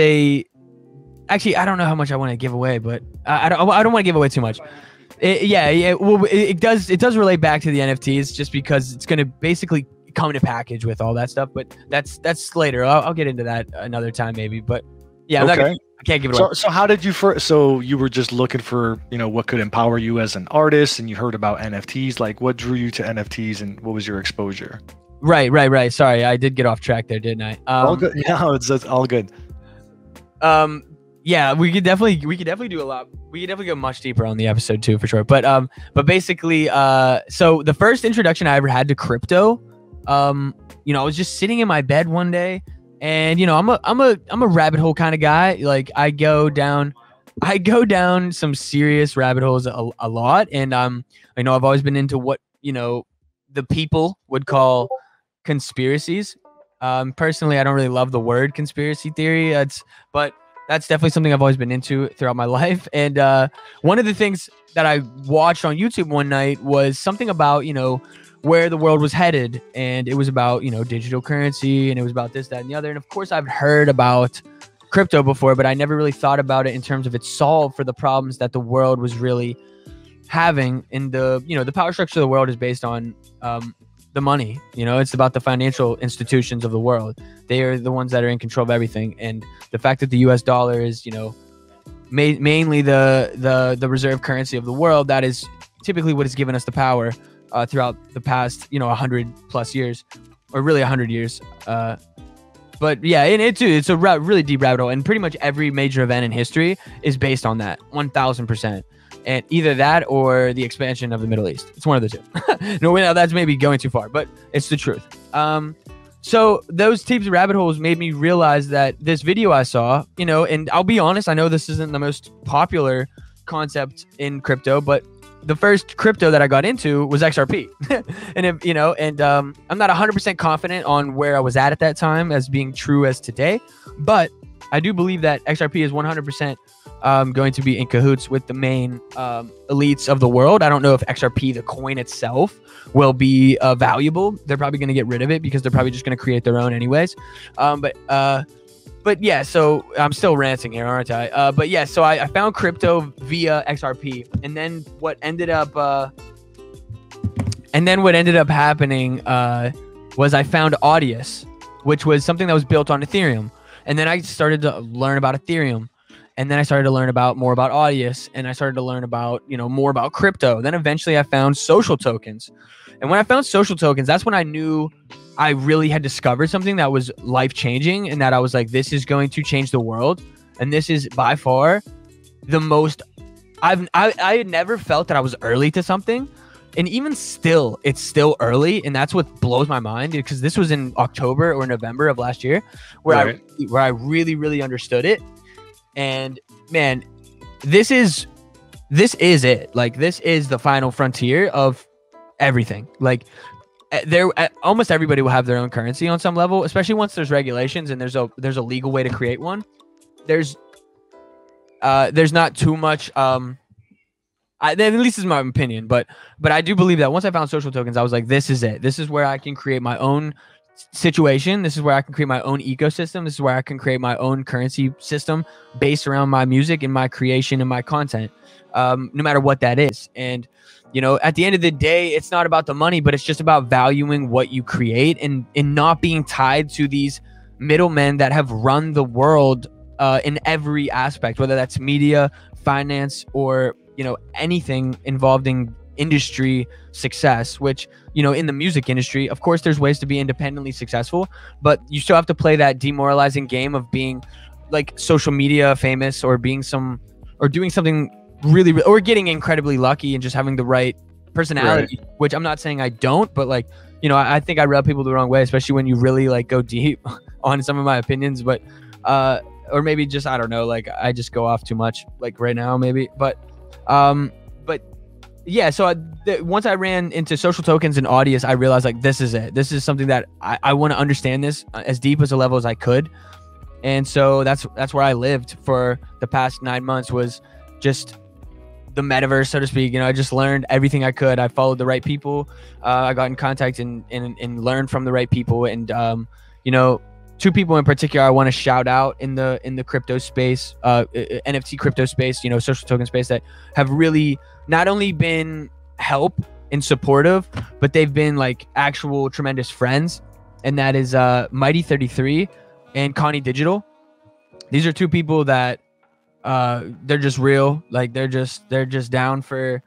actually, I don't know how much I want to give away, but I don't want to give away too much. Well, it does relate back to the NFTs, just because it's going to basically come in a package with all that stuff. But that's later. I'll get into that another time maybe. But yeah, Okay. I can't give it away. So how did you first? So you were just looking for, what could empower you as an artist, and you heard about NFTs. Like, what drew you to NFTs, and what was your exposure? Right. Sorry, I did get off track there, didn't I? All good. Yeah, it's all good. Yeah, we could definitely do a lot. We could definitely go much deeper on the episode too, for sure. But basically, so the first introduction I ever had to crypto, I was just sitting in my bed one day, and I'm a rabbit hole kind of guy. Like I go down some serious rabbit holes a lot, and I've always been into what the people would call conspiracies. Personally, I don't really love the word conspiracy theory. But that's definitely something I've always been into throughout my life. And one of the things that I watched on YouTube one night was something about, where the world was headed. And it was about, digital currency, and it was about this, that, and the other. And of course, I've heard about crypto before, but I never really thought about it in terms of its solve for the problems that the world was really having. In the power structure of the world is based on the money. It's about the financial institutions of the world. They are the ones that are in control of everything. And the fact that the US dollar is mainly the reserve currency of the world, that is typically what has given us the power throughout the past 100 plus years, or really 100 years. But yeah, and it's a really deep rabbit hole, and pretty much every major event in history is based on that 1000%. And either that or the expansion of the Middle East. It's one of the two. No, that's maybe going too far, but it's the truth. So those types of rabbit holes made me realize that this video I saw, and I'll be honest, I know this isn't the most popular concept in crypto, but the first crypto that I got into was XRP. And I'm not 100% confident on where I was at that time as being true as today, but I do believe that XRP is 100% going to be in cahoots with the main elites of the world. I don't know if XRP, the coin itself, will be valuable. They're probably going to get rid of it because they're probably just going to create their own anyways. But yeah, so I'm still ranting here, aren't I? But yeah, so I found crypto via XRP, and then what ended up happening was I found Audius, which was something that was built on Ethereum, and then I started to learn about Ethereum. And then I started to learn more about Audius, and I started to learn about, more about crypto. Then eventually I found social tokens. And when I found social tokens, that's when I knew I really had discovered something that was life-changing, and that I was like, this is going to change the world. And this is by far the most, I had never felt that I was early to something. And even still, it's still early. And that's what blows my mind, because this was in October or November of last year where I really, really understood it. And man, this is it. Like, this is the final frontier of everything. Like, almost everybody will have their own currency on some level, especially once there's regulations and there's a legal way to create one. There's not too much. At least is my opinion, but I do believe that once I found social tokens, I was like, this is it. This is where I can create my own situation. This is where I can create my own ecosystem. This is where I can create my own currency system based around my music and my creation and my content, no matter what that is. And at the end of the day, it's not about the money, but it's just about valuing what you create and not being tied to these middlemen that have run the world in every aspect, whether that's media, finance, or anything involved in industry success, which in the music industry, of course there's ways to be independently successful, but you still have to play that demoralizing game of being like social media famous, or doing something really, or getting incredibly lucky and just having the right personality, right. Which I'm not saying I don't, but like, I think I rub people the wrong way, especially when you really like go deep on some of my opinions, but or maybe just, I don't know, like I just go off too much like right now maybe, but yeah, so once I ran into social tokens and Audius, I realized like this is it. This is something that I want to understand this as deep as a level as I could. And so that's where I lived for the past 9 months, was just the metaverse, so to speak. You know, I just learned everything I could. I followed the right people. I got in contact and learned from the right people. And you know, two people in particular I want to shout out in the crypto space, NFT crypto space, you know, social token space, that have really not only been help and supportive, but they've been like actual tremendous friends. And that is Mighty33 and Connie Digital. These are two people that they're just real. Like they're just down for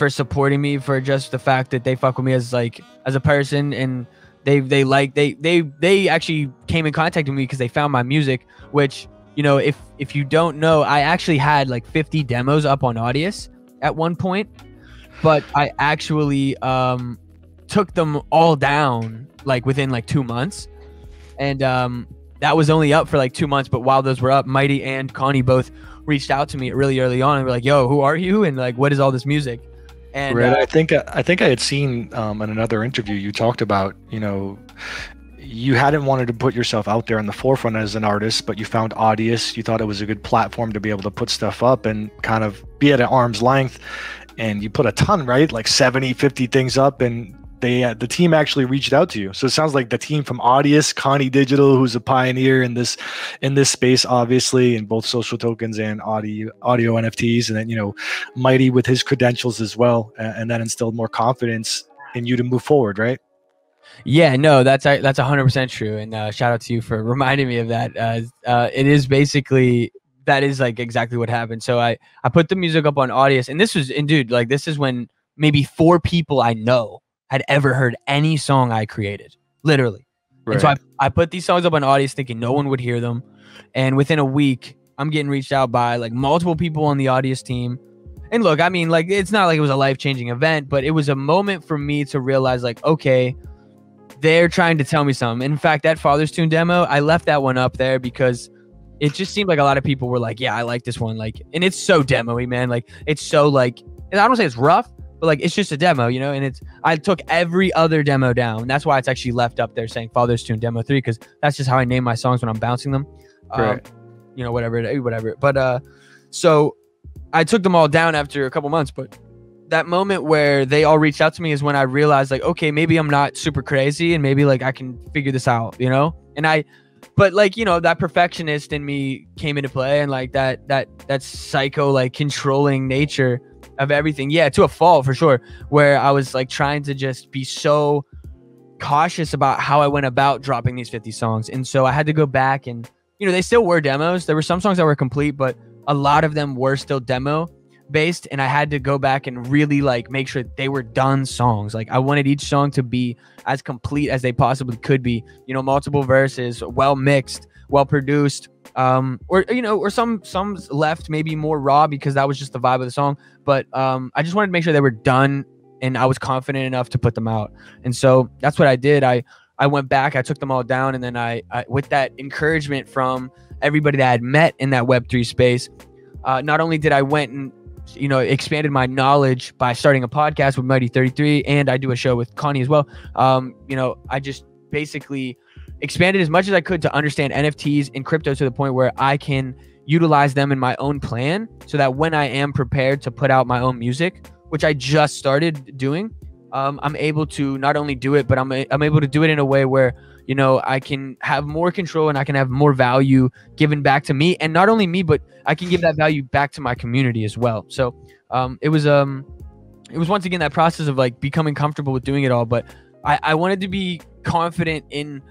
supporting me, for just the fact that they fuck with me as a person. And they actually came in contact with me because they found my music, which, you know, if you don't know, I actually had like 50 demos up on Audius at one point, but I actually took them all down like within like 2 months. And that was only up for like 2 months, but while those were up, Mighty and Connie both reached out to me really early on and were like, yo, who are you? And like, what is all this music? And right. I think I had seen in another interview you talked about, you know, you hadn't wanted to put yourself out there in the forefront as an artist, but you found Audius. You thought it was a good platform to be able to put stuff up and kind of be at an arm's length. And you put a ton, right? Like 70, 50 things up, and the team actually reached out to you. So it sounds like the team from Audius, Connie Digital, who's a pioneer in this space, obviously, in both social tokens and audio NFTs, and then, you know, Mighty with his credentials as well, and that instilled more confidence in you to move forward, right? Yeah, no, that's 100% true. And shout out to you for reminding me of that. It is basically, that is like exactly what happened. So I put the music up on Audius, and this is when maybe 4 people I know had ever heard any song I created, literally. Right. And so I put these songs up on Audius thinking no one would hear them. And within a week, I'm getting reached out by like multiple people on the Audius team. And look, I mean, like, it's not like it was a life-changing event, but it was a moment for me to realize, like, okay, they're trying to tell me something. In fact, that Father's Tune demo, I left that one up there because it just seemed like a lot of people were like, yeah, I like this one. Like, and it's so demo-y, man. Like, it's so like, and I don't say it's rough, but like, it's just a demo, you know. And I took every other demo down. That's why it's actually left up there saying Father's Tune Demo 3, because that's just how I name my songs when I'm bouncing them. Right. You know, whatever. But so I took them all down after a couple months. But that moment where they all reached out to me is when I realized, like, okay, maybe I'm not super crazy, and maybe like I can figure this out, you know. But like, you know, that perfectionist in me came into play, and like that psycho, like, controlling nature of everything. Yeah, to a fault for sure, where I was like trying to just be so cautious about how I went about dropping these 50 songs. And so I had to go back, and, you know, they still were demos. There were some songs that were complete, but a lot of them were still demo based. And I had to go back and really like make sure they were done songs. Like, I wanted each song to be as complete as they possibly could be, you know, multiple verses, well mixed, well produced, or, you know, or some left maybe more raw because that was just the vibe of the song. But I just wanted to make sure they were done, and I was confident enough to put them out. And so that's what I did. I went back, I took them all down, and then I with that encouragement from everybody that I had met in that Web3 space, not only did I went and, you know, expanded my knowledge by starting a podcast with Mighty33, and I do a show with Connie as well. You know, I just basically expanded as much as I could to understand NFTs and crypto to the point where I can utilize them in my own plan, so that when I am prepared to put out my own music, which I just started doing, I'm able to not only do it, but I'm able to do it in a way where, you know, I can have more control and I can have more value given back to me, and not only me, but I can give that value back to my community as well. So it was once again that process of like becoming comfortable with doing it all, but I wanted to be confident in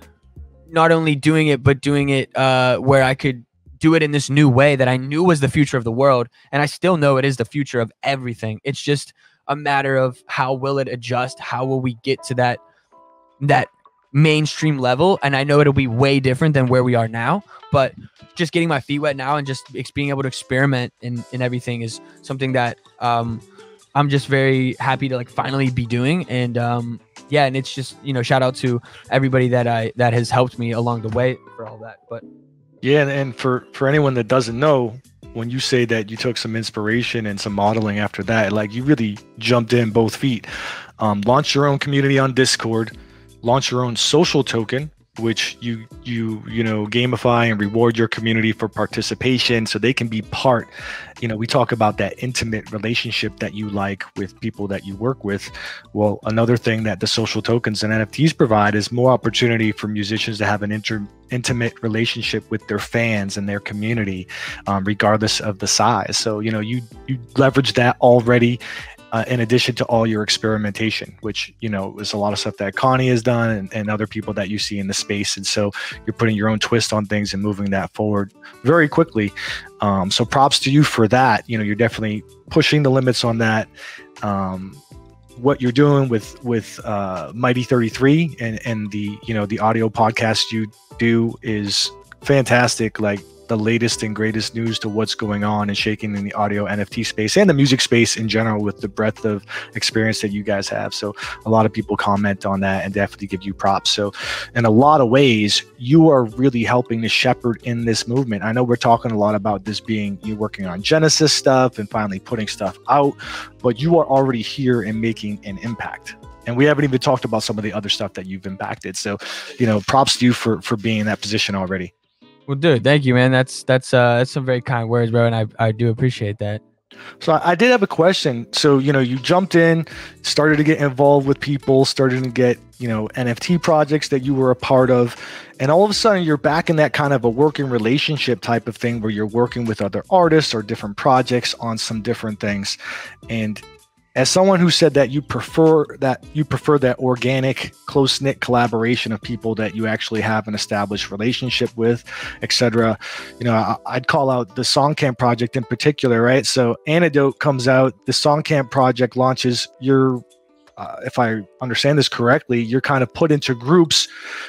not only doing it, but doing it where I could do it in this new way that I knew was the future of the world. And I still know it is the future of everything. It's just a matter of how will it adjust? How will we get to that mainstream level? And I know it'll be way different than where we are now, but just getting my feet wet now and just being able to experiment in everything is something that I'm just very happy to like finally be doing. And yeah, and it's just, you know, shout out to everybody that has helped me along the way for all that. But yeah, and for anyone that doesn't know, when you say that you took some inspiration and some modeling after that, like you really jumped in both feet. Launch your own community on Discord, launch your own social token, which you know, gamify and reward your community for participation so they can be part. You know, we talk about that intimate relationship that you like with people that you work with. Well, another thing that the social tokens and NFTs provide is more opportunity for musicians to have an intimate relationship with their fans and their community, regardless of the size. So, you know, you leverage that already. In addition to all your experimentation, which, you know, is a lot of stuff that Connie has done and other people that you see in the space. And so you're putting your own twist on things and moving that forward very quickly. So props to you for that. You know, you're definitely pushing the limits on that. What you're doing with Mighty 33 and the, you know, the audio podcast you do is fantastic. Like, the latest and greatest news to what's going on and shaking in the audio NFT space and the music space in general, with the breadth of experience that you guys have. So a lot of people comment on that and definitely give you props. So in a lot of ways, you are really helping to shepherd in this movement. I know we're talking a lot about this being you working on Genesis stuff and finally putting stuff out, but you are already here and making an impact. And we haven't even talked about some of the other stuff that you've impacted. So, you know, props to you for being in that position already. Well, dude, thank you, man. That's some very kind words, bro, and I do appreciate that. So I did have a question. So, you know, you jumped in, started to get involved with people, started to get, you know, NFT projects that you were a part of, and all of a sudden you're back in that kind of a working relationship type of thing where you're working with other artists or different projects on some different things. And as someone who said that you prefer that organic, close-knit collaboration of people that you actually have an established relationship with, etc., you know, I'd call out the Songcamp project in particular, right? So Antidote comes out, the Songcamp project launches. You're, if I understand this correctly, you're kind of put into groups.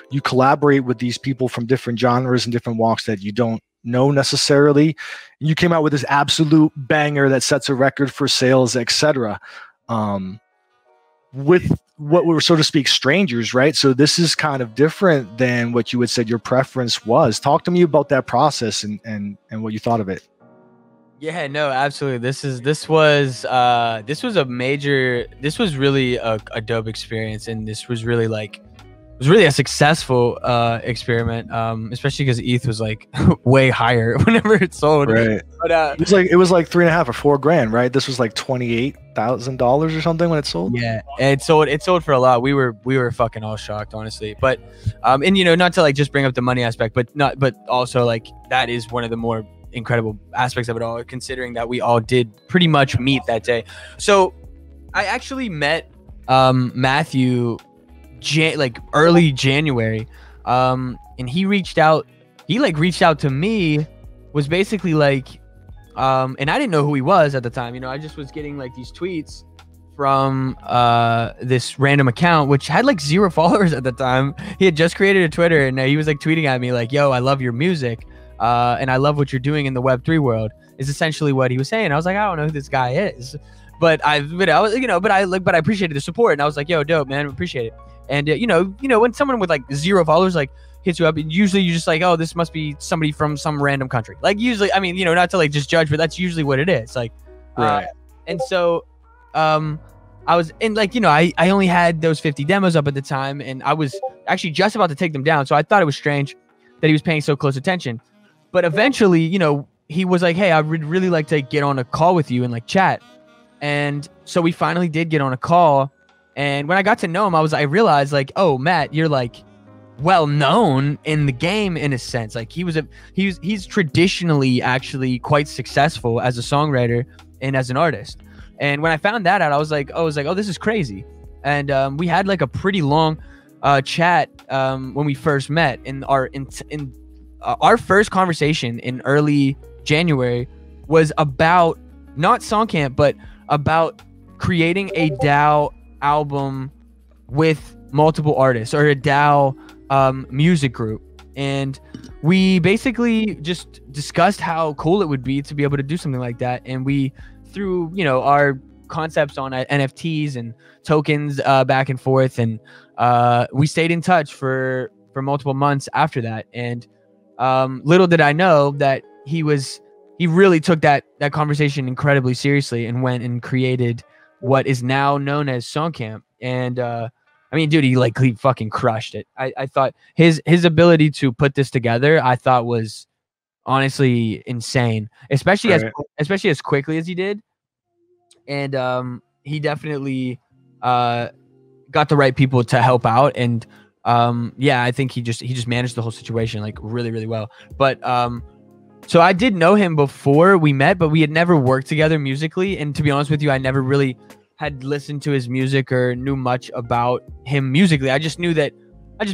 You collaborate with these people from different genres and different walks that you don't know necessarily. You came out with this absolute banger that sets a record for sales, etc. With what were, so to speak, strangers, right? So this is kind of different than what you had said your preference was. Talk to me about that process and what you thought of it. Yeah, no, absolutely. This was really a dope experience, and this was really like, it was really a successful experiment, especially because ETH was like way higher whenever it sold. Right. But it was like $3.5 or $4 grand, right? This was like $28,000 or something when it sold. Yeah, it sold for a lot. We were fucking all shocked, honestly. But and you know, not to like just bring up the money aspect, but also like that is one of the more incredible aspects of it all, considering that we all did pretty much meet that day. So I actually met Matthew like early January, and he reached out to me, was basically like, and I didn't know who he was at the time, you know, I just was getting like these tweets from this random account which had like 0 followers at the time. He had just created a Twitter, and he was like tweeting at me like, yo, I love your music, and I love what you're doing in the Web3 world, is essentially what he was saying. I was like, I don't know who this guy is, but I was, you know, but I appreciated the support, and I was like, yo, dope, man, appreciate it. And you know, when someone with like 0 followers like hits you up, usually you're just like, oh, this must be somebody from some random country. Like usually, I mean, you know, not to like just judge, but that's usually what it is. Like, right. And so, I was, and like, you know, I only had those 50 demos up at the time, and I was actually just about to take them down. So I thought it was strange that he was paying so close attention. But eventually, you know, he was like, hey, I would really like to get on a call with you and like chat. And so we finally did get on a call. And when I got to know him, I realized like, oh, Matt, you're like well known in the game in a sense. Like he's traditionally actually quite successful as a songwriter and as an artist. And when I found that out, I was like, oh, this is crazy. And we had like a pretty long chat when we first met. In our first conversation in early January was about not Songcamp, but about creating a DAO album with multiple artists, or a DAO music group. And we basically just discussed how cool it would be to be able to do something like that. And we threw, you know, our concepts on NFTs and tokens back and forth, and we stayed in touch for multiple months after that. And little did I know that he was he really took that conversation incredibly seriously and went and created what is now known as Songcamp. And I mean, dude, he fucking crushed it. I thought his ability to put this together, I thought was honestly insane, especially as quickly as he did. And he definitely got the right people to help out. And yeah, I think he just managed the whole situation like really, really well. But so I did know him before we met, but we had never worked together musically. And to be honest with you, I never really had listened to his music or knew much about him musically. I just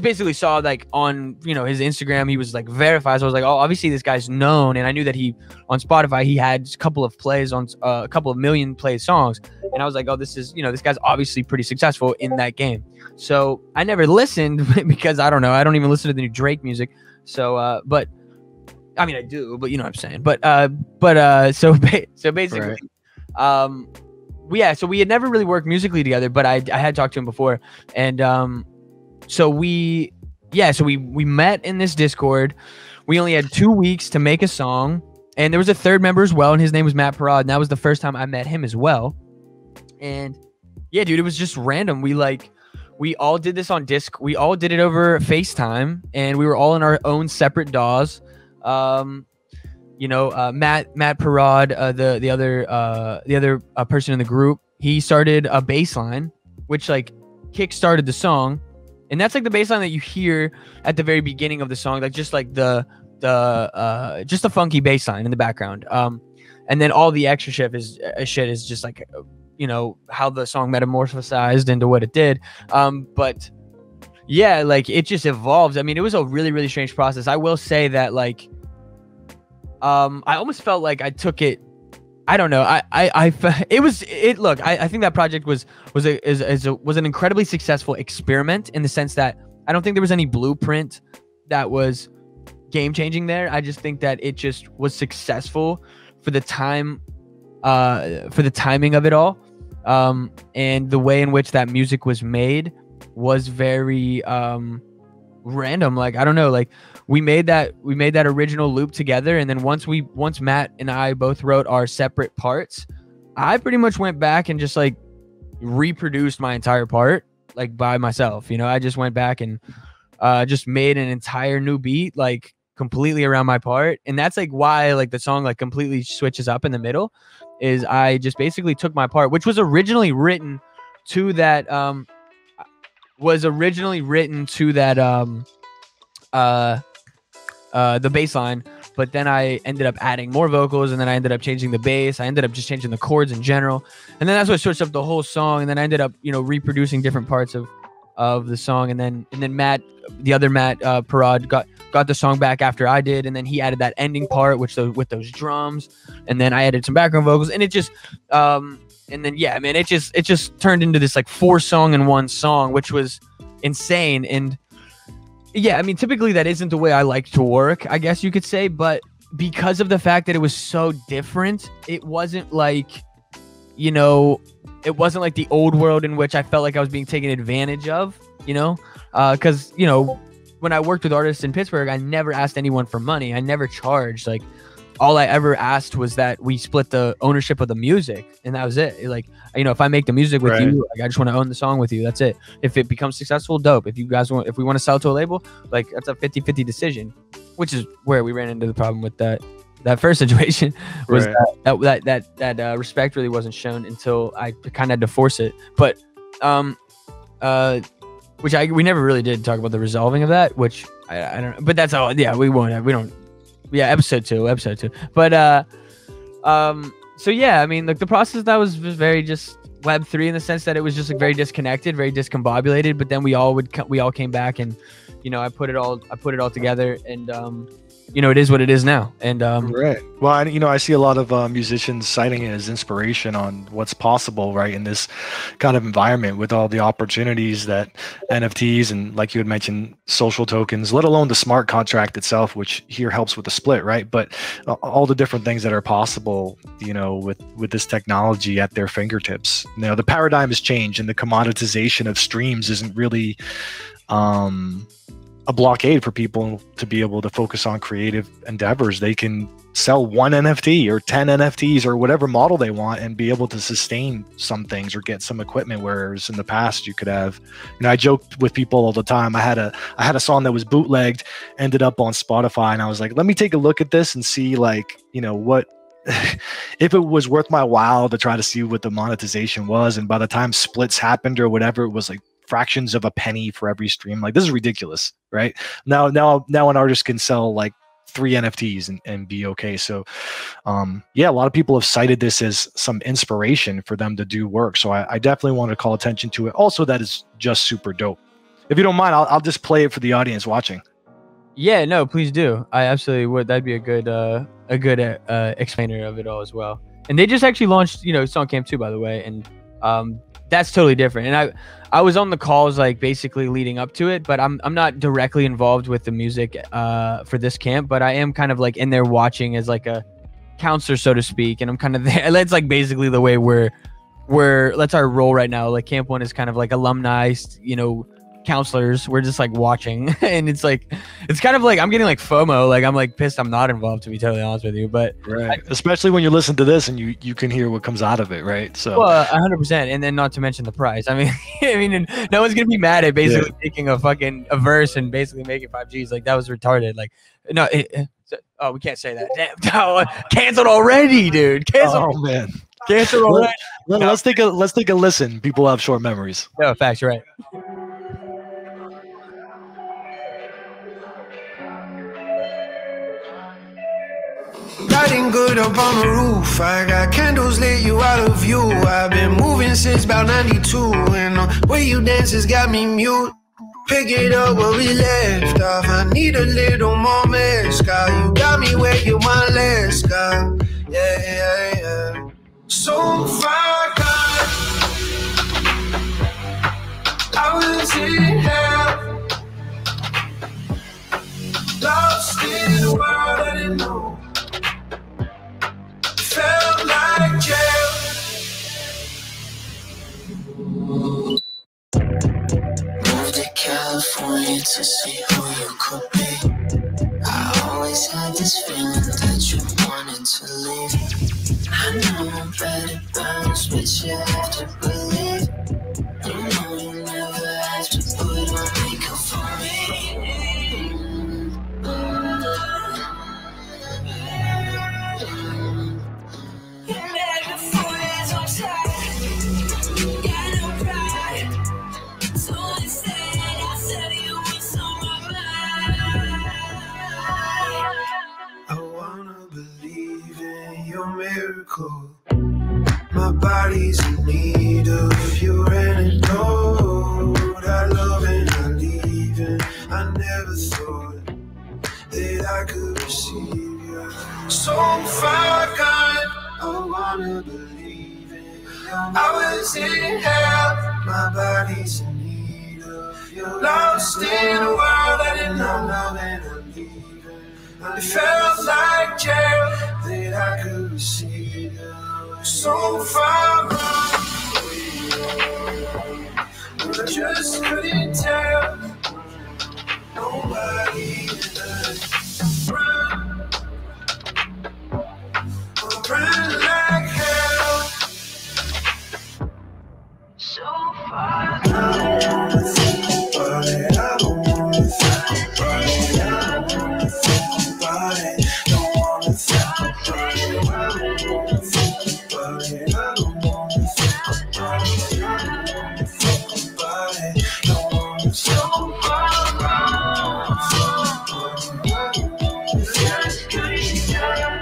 basically saw like on, you know, his Instagram, he was like verified. So I was like, oh, obviously this guy's known. And I knew that he, on Spotify, he had a couple of plays on a couple of million play songs. And I was like, oh, this is, you know, this guy's obviously pretty successful in that game. So I never listened because I don't know. I don't even listen to the new Drake music. So, but I mean, I do, but you know what I'm saying. So basically, yeah, so we had never really worked musically together, but I had talked to him before. And, so we met in this Discord. We only had 2 weeks to make a song, and there was a third member as well, and his name was Matt Parad, and that was the first time I met him as well. And yeah, dude, it was just random. We all did this on Disc. We all did it over FaceTime, and we were all in our own separate DAWs. You know, Matt Parad, the other person in the group, he started a bass line, which like kick-started the song. And that's like the bass line that you hear at the very beginning of the song, like just like the funky bass line in the background. And then all the extra shit is just like, you know, how the song metamorphosized into what it did. But yeah, like it just evolved. I mean, it was a really, really strange process. I will say that like, I almost felt like I took it. I don't know. I think that project was an incredibly successful experiment in the sense that I don't think there was any blueprint that was game changing there. I just think that it just was successful for the timing of it all. And the way in which that music was made was very random. Like, I don't know, like we made that original loop together, and then once Matt and I both wrote our separate parts, I pretty much went back and just like reproduced my entire part like by myself. You know, I just went back and just made an entire new beat like completely around my part. And that's like why like the song like completely switches up in the middle, is I just basically took my part, which was originally written to that the bass line, but then I ended up adding more vocals, and then I ended up changing the bass. I ended up just changing the chords in general, and then that's what switched up the whole song. And then I ended up, you know, reproducing different parts of the song, and then Matt, the other Matt Parad, got the song back after I did, and then he added that ending part with those drums, and then I added some background vocals, and it just and then yeah, man, it just turned into this like 4-song in one song, which was insane. And yeah, I mean, typically that isn't the way I like to work, I guess you could say, but because of the fact that it was so different, it wasn't like, you know, it wasn't like the old world in which I felt like I was being taken advantage of, you know, because, you know, when I worked with artists in Pittsburgh, I never asked anyone for money. I never charged. Like, all I ever asked was that we split the ownership of the music, and that was it. Like, you know, if I make the music with you, like, I just want to own the song with you. That's it. if it becomes successful, dope. If we want to sell to a label, like, that's a 50-50 decision, which is where we ran into the problem with that first situation, was that respect really wasn't shown until I kind of had to force it. But we never really did talk about the resolving of that, which I don't know, but that's all. Yeah, we don't. Yeah, episode two. But so yeah, I mean, like, the process that was very just Web3 in the sense that it was just like very disconnected, very discombobulated. But then we all came back, and, you know, I put it all together, and you know, it is what it is now. And right. Well, I see a lot of musicians citing it as inspiration on what's possible, right, in this kind of environment with all the opportunities that NFTs and, like you had mentioned, social tokens, let alone the smart contract itself, which here helps with the split, right? But all the different things that are possible, you know, with this technology at their fingertips. You know, the paradigm has changed, and the commoditization of streams isn't really a blockade for people to be able to focus on creative endeavors. They can sell one NFT or 10 NFTs or whatever model they want and be able to sustain some things or get some equipment. Whereas in the past you could have, I joked with people all the time. I had a song that was bootlegged, ended up on Spotify, and I was like, let me take a look at this and see like, what, if it was worth my while to try to see what the monetization was. And by the time splits happened or whatever, it was like fractions of a penny for every stream. Like, this is ridiculous, right? Now an artist can sell like 3 NFTs and be okay. So yeah, a lot of people have cited this as some inspiration for them to do work. So I definitely want to call attention to it. Also, that is just super dope. If you don't mind, I'll just play it for the audience watching. Yeah, no, please do. I absolutely would. That'd be a good explainer of it all as well. And they just actually launched, Song Camp 2, by the way, and that's totally different. And I was on the calls like basically leading up to it, but I'm not directly involved with the music for this camp, but I am kind of like in there watching as like a counselor, so to speak, and I'm kind of there. That's like basically the way that's our role right now. Like Camp 1 is kind of like alumni, counselors. We're just like watching, and it's kind of like I'm getting like FOMO. Like I'm like pissed I'm not involved, to be totally honest with you. But right, especially when you listen to this and you can hear what comes out of it, right? So 100%, and then not to mention the price. I mean, no one's gonna be mad at basically taking a verse and basically making 5Gs. Like that was retarded. Like no, we can't say that. Damn, no, canceled already, dude. Canceled. Oh man, canceled already. Let's take a listen. People have short memories. No, facts. You're right. Riding good up on the roof, I got candles lit, you out of view. I've been moving since about 92, and the way you dance has got me mute. Pick it up where we left off, I need a little more mezcal. You got me where you want, let's go. Yeah. So far gone, I was in hell, lost in a world I didn't know. Felt like jail. Moved to California to see who you could be. I always had this feeling that you wanted to leave. I know I'm bad at bounce, but you have to believe. You know you never have to put on makeup for me. Miracle. My body's in need of your antidote. I love and I leave, and I never thought that I could receive you. So far gone, I wanna believe in you. I was in hell, my body's in need of you. Lost in a world I didn't know, love and I'm leaving. It felt like jail that I could receive you. So far gone, but I just couldn't tell nobody that run like hell. So far gone, I don't wanna think about it. I don't wanna think about it. I don't wanna think about it. Don't wanna think about it. I don't wanna think about it. I don't wanna think about it. I don't wanna think about it. Don't wanna so far gone. Just couldn't tell.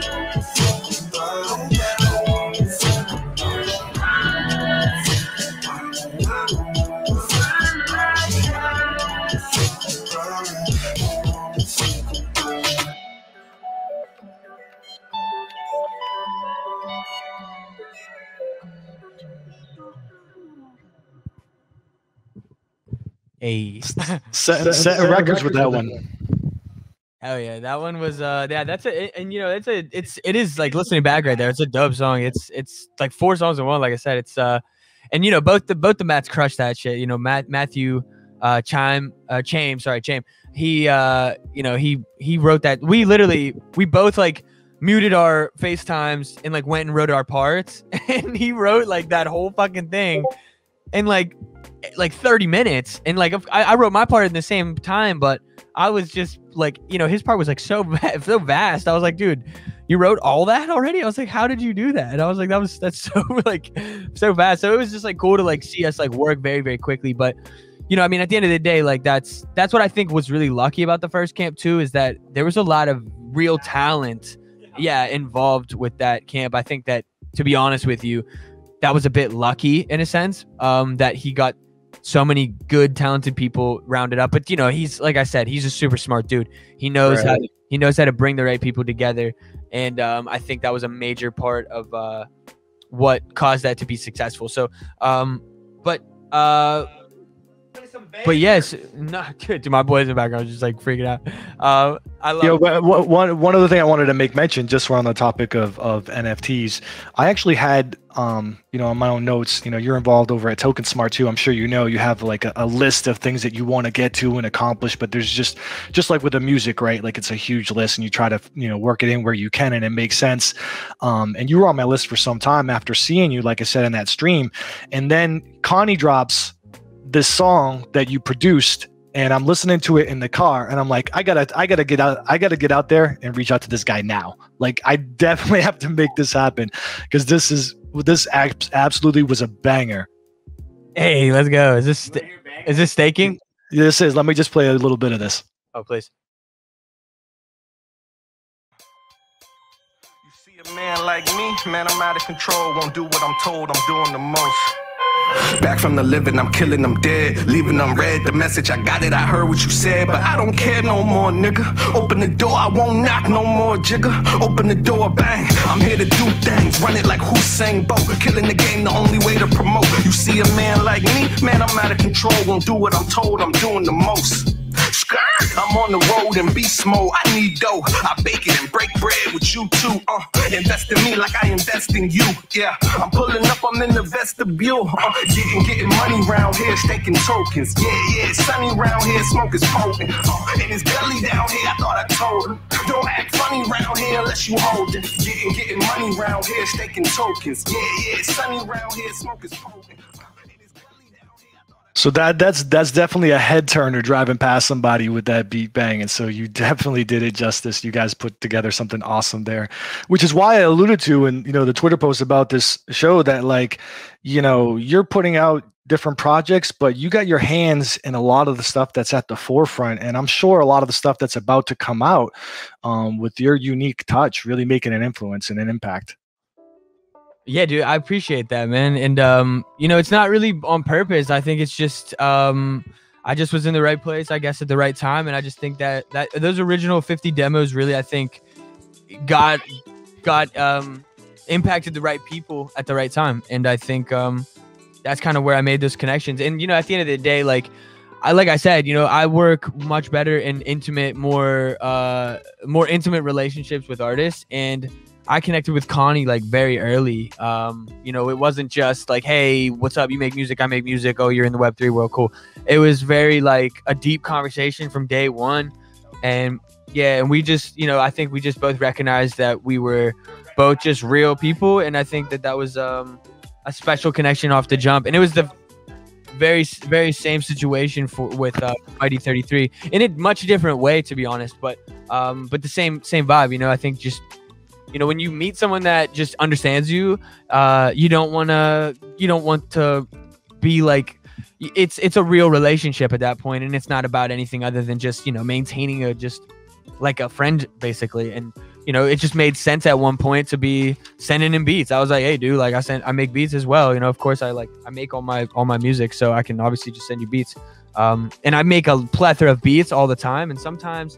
Hey, set records with that one. Hell yeah, that one was that's a, and it is like listening back right there. It's a dope song. It's like 4 songs in one. Like I said, it's and both the Matts crushed that shit. Matthew Chame. He he wrote that. We both like muted our FaceTimes and like went and wrote our parts. And he wrote like that whole fucking thing in like 30 minutes. And like I wrote my part in the same time, but I was just like, you know, his part was like so vast. I was like, dude, you wrote all that already? I was like, how did you do that? And I was like, that's so like so fast. So it was just like cool to like see us like work very, very quickly. But you know, I mean, at the end of the day, like that's what I think was really lucky about the first camp too, is that there was a lot of real talent, involved with that camp. I think that, to be honest with you, that was a bit lucky in a sense, that he got so many good, talented people rounded up. But you know, he's, like I said, he's a super smart dude. He knows how to bring the right people together, and I think that was a major part of what caused that to be successful. So, but yes, no, dude, my boys in the background just like freaking out. I love. One other thing I wanted to make mention, just we're on the topic of NFTs. I actually had, on my own notes. You're involved over at Token Smart too. I'm sure you have like a list of things that you want to get to and accomplish. But there's just like with the music, right? Like it's a huge list, and you try to work it in where you can, and it makes sense. And you were on my list for some time after seeing you, like I said in that stream, and then Connie drops this song that you produced, and I'm listening to it in the car, and I'm like, I gotta get out there and reach out to this guy now. Like I definitely have to make this happen, because this absolutely was a banger. Hey, let's go. Is this staking? This is. Let me just play a little bit of this. Oh, please. You see a man like me, man, I'm out of control. Won't do what I'm told, I'm doing the most. Back from the living, I'm killing them dead, leaving them red. The message, I got it, I heard what you said, but I don't care no more, nigga. Open the door, I won't knock no more, jigger. Open the door, bang. I'm here to do things, run it like Hussein Bolt. Killing the game, the only way to promote. You see a man like me, man, I'm out of control. Won't do what I'm told, I'm doing the most. I'm on the road in beast mode. I need dough. I bake it and break bread with you too. Invest in me like I invest in you. Yeah, I'm pulling up. I'm in the vestibule. Getting money round here, staking tokens. Yeah, sunny round here, smoke is potent. And it's belly down here. I thought I told him. Don't act funny round here unless you hold it. Getting money round here, staking tokens. Yeah, sunny round here, smoke is potent. So that's definitely a head turner, driving past somebody with that beat banging. So you definitely did it justice. You guys put together something awesome there, which is why I alluded to in the Twitter post about this show that, like, you're putting out different projects, but you got your hands in a lot of the stuff that's at the forefront, and I'm sure a lot of the stuff that's about to come out, with your unique touch, really making an influence and an impact. Yeah, dude, I appreciate that, man. And it's not really on purpose. I think it's just I just was in the right place, I guess, at the right time. And I just think that those original 50 demos really, I think, got impacted the right people at the right time. And I think that's kind of where I made those connections. And at the end of the day, like I said, I work much better in intimate, more intimate relationships with artists. And I connected with Connie like very early. It wasn't just like, hey, what's up? You make music, I make music. Oh, you're in the Web3 world, cool. It was very like a deep conversation from day one. And yeah, and we just, I think we just both recognized that we were both just real people. And I think that was a special connection off the jump. And it was the very, very same situation with Mighty 33 in a much different way, to be honest. But the same vibe, I think just, when you meet someone that just understands you, you don't want to be like, it's a real relationship at that point, and it's not about anything other than just, maintaining just like a friend basically. And, it just made sense at one point to be sending in beats. I was like, hey dude, like I make beats as well. Of course I make all my music, so I can obviously just send you beats. And I make a plethora of beats all the time. And sometimes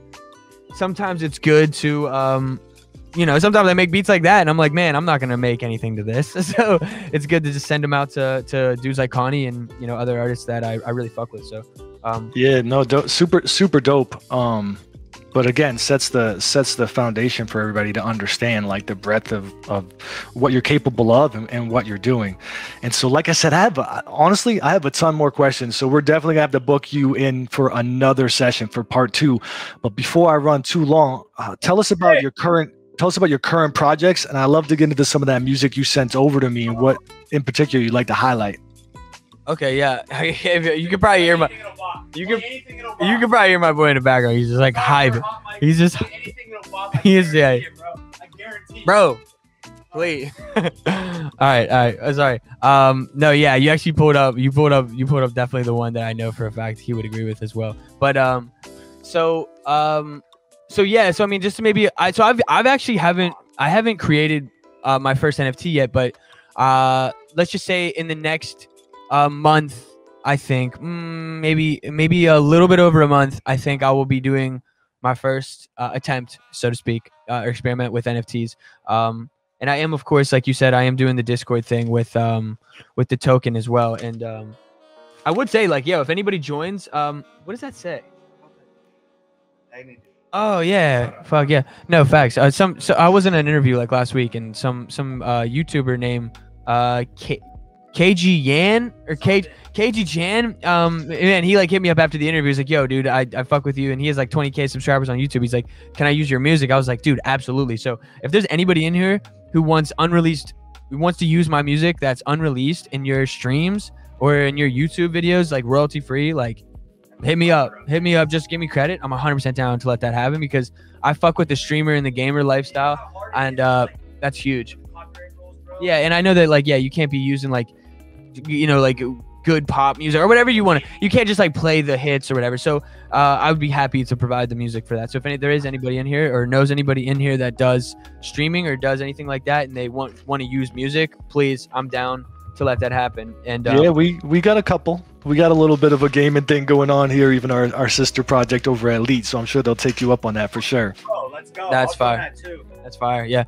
it's good to, sometimes I make beats like that and I'm like, man, I'm not going to make anything to this. So it's good to just send them out to dudes like Connie and, other artists that I really fuck with. So, yeah, no, super, super dope. But again, sets the foundation for everybody to understand like the breadth of what you're capable of and what you're doing. And so, like I said, I have a ton more questions. So we're definitely gonna have to book you in for another session for part 2. But before I run too long, tell us about your current tell us about your current projects, and I'd love to get into some of that music you sent over to me and what in particular you'd like to highlight. Okay, yeah. You could probably hear my you could probably hear my boy in the background. He's just like hype. He's just he is yeah. Bro. Wait. all right. Sorry. No, yeah, you actually pulled up definitely the one that I know for a fact he would agree with as well. But so yeah, so I mean, just to maybe I've actually haven't created my first NFT yet, but let's just say in the next month, I think maybe a little bit over a month, I think I will be doing my first attempt, so to speak, or experiment with NFTs. And I am, of course, like you said, I am doing the Discord thing with the token as well. And I would say, like, yo, if anybody joins, what does that say? Oh yeah, fuck yeah. No facts. So I was in an interview like last week, and some YouTuber named KG Yan or KG Jan. And he like hit me up after the interview. He's like, yo, dude, I fuck with you. And he has like 20K subscribers on YouTube. He's like, can I use your music? I was like, dude, absolutely. So if there's anybody in here who wants to use my music that's unreleased in your streams or in your YouTube videos, like royalty free, like hit me up, just give me credit. I'm 100% down to let that happen because I fuck with the streamer and the gamer lifestyle, and that's huge. Yeah, and I know that, like, yeah, you can't be using like, you know, like good pop music or whatever you want to. You can't just like play the hits or whatever. So I would be happy to provide the music for that. So if there is anybody in here or knows anybody in here that does streaming or does anything like that, and they want to use music, please, I'm down to let that happen. And yeah, we got a couple. We got a little bit of a gaming thing going on here, even our sister project over at Elite. So I'm sure they'll take you up on that for sure. Oh, let's go. That's fire. That too. That's fire. Yeah.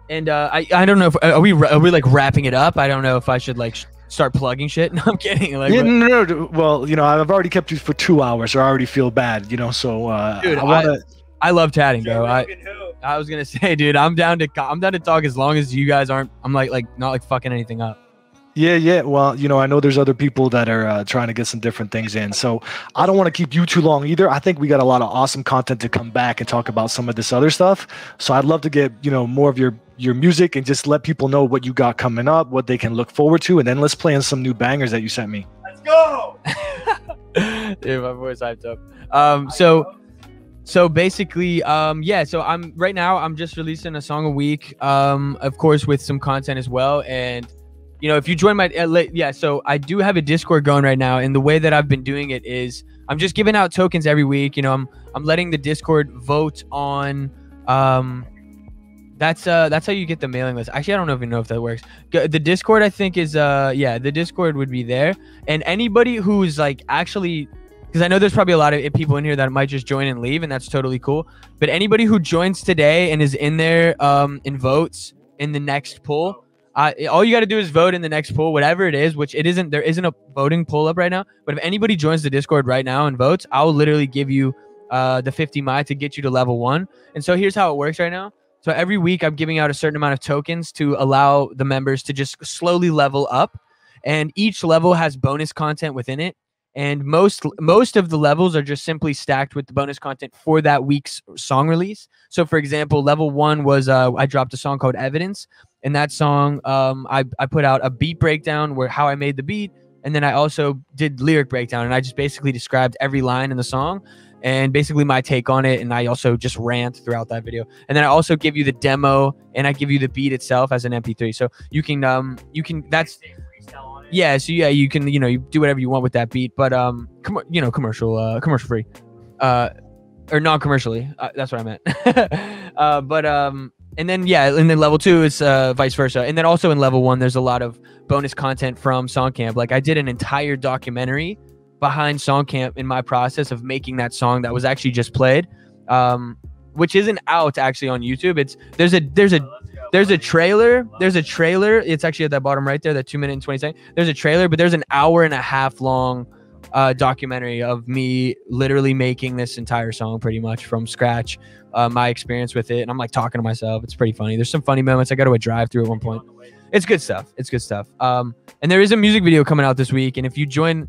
And I don't know if are we like wrapping it up? I don't know if I should like start plugging shit. No, I'm kidding. Like, yeah, no. Well, you know, I've already kept you for 2 hours, so I already feel bad. You know, so dude, I love chatting, bro. I was gonna say, dude, I'm down to talk as long as you guys aren't. I'm like not like fucking anything up. Yeah. Well, you know, I know there's other people that are trying to get some different things in, so I don't want to keep you too long either. I think we got a lot of awesome content to come back and talk about some of this other stuff. So I'd love to get, you know, more of your music and just let people know what you got coming up, what they can look forward to, and then let's play in some new bangers that you sent me. Let's go. Dude, my voice hyped up. So basically, yeah, so I'm just releasing a song a week, of course, with some content as well. And, you know, if you join my, so I do have a Discord going right now. And the way that I've been doing it is I'm just giving out tokens every week. You know, I'm letting the Discord vote on, that's how you get the mailing list. Actually, I don't even know if that works. The Discord, I think is, the Discord would be there. And anybody who's like actually, because I know there's probably a lot of people in here that might just join and leave, and that's totally cool. But anybody who joins today and is in there and votes in the next poll, all you got to do is vote in the next poll, whatever it is, which it isn't. There isn't a voting poll up right now. But if anybody joins the Discord right now and votes, I'll literally give you the 50 Mai to get you to level 1. And so here's how it works right now. So every week I'm giving out a certain amount of tokens to allow the members to just slowly level up. And each level has bonus content within it. And most of the levels are just simply stacked with the bonus content for that week's song release. So for example, level 1 was I dropped a song called Evidence. And that song, I put out a beat breakdown where how I made the beat. And then I also did lyric breakdown. And I just basically described every line in the song and basically my take on it. And I also just rant throughout that video. And then I also give you the demo and I give you the beat itself as an MP3. So you can that's yeah. So yeah, you can, you do whatever you want with that beat, but commercial free, or non-commercially. That's what I meant. And then level 2 is vice versa. And then also in level 1, there's a lot of bonus content from Songcamp. Like I did an entire documentary behind Songcamp in my process of making that song that was actually just played, which isn't out actually on YouTube. There's a trailer. It's actually at that bottom right there, that 2 minute and 20 seconds. There's a trailer, but there's an 1.5 hour long documentary of me literally making this entire song pretty much from scratch, my experience with it. And I'm like talking to myself. It's pretty funny. There's some funny moments. I got to a drive-through at one point. It's good stuff. And there is a music video coming out this week. And if you join,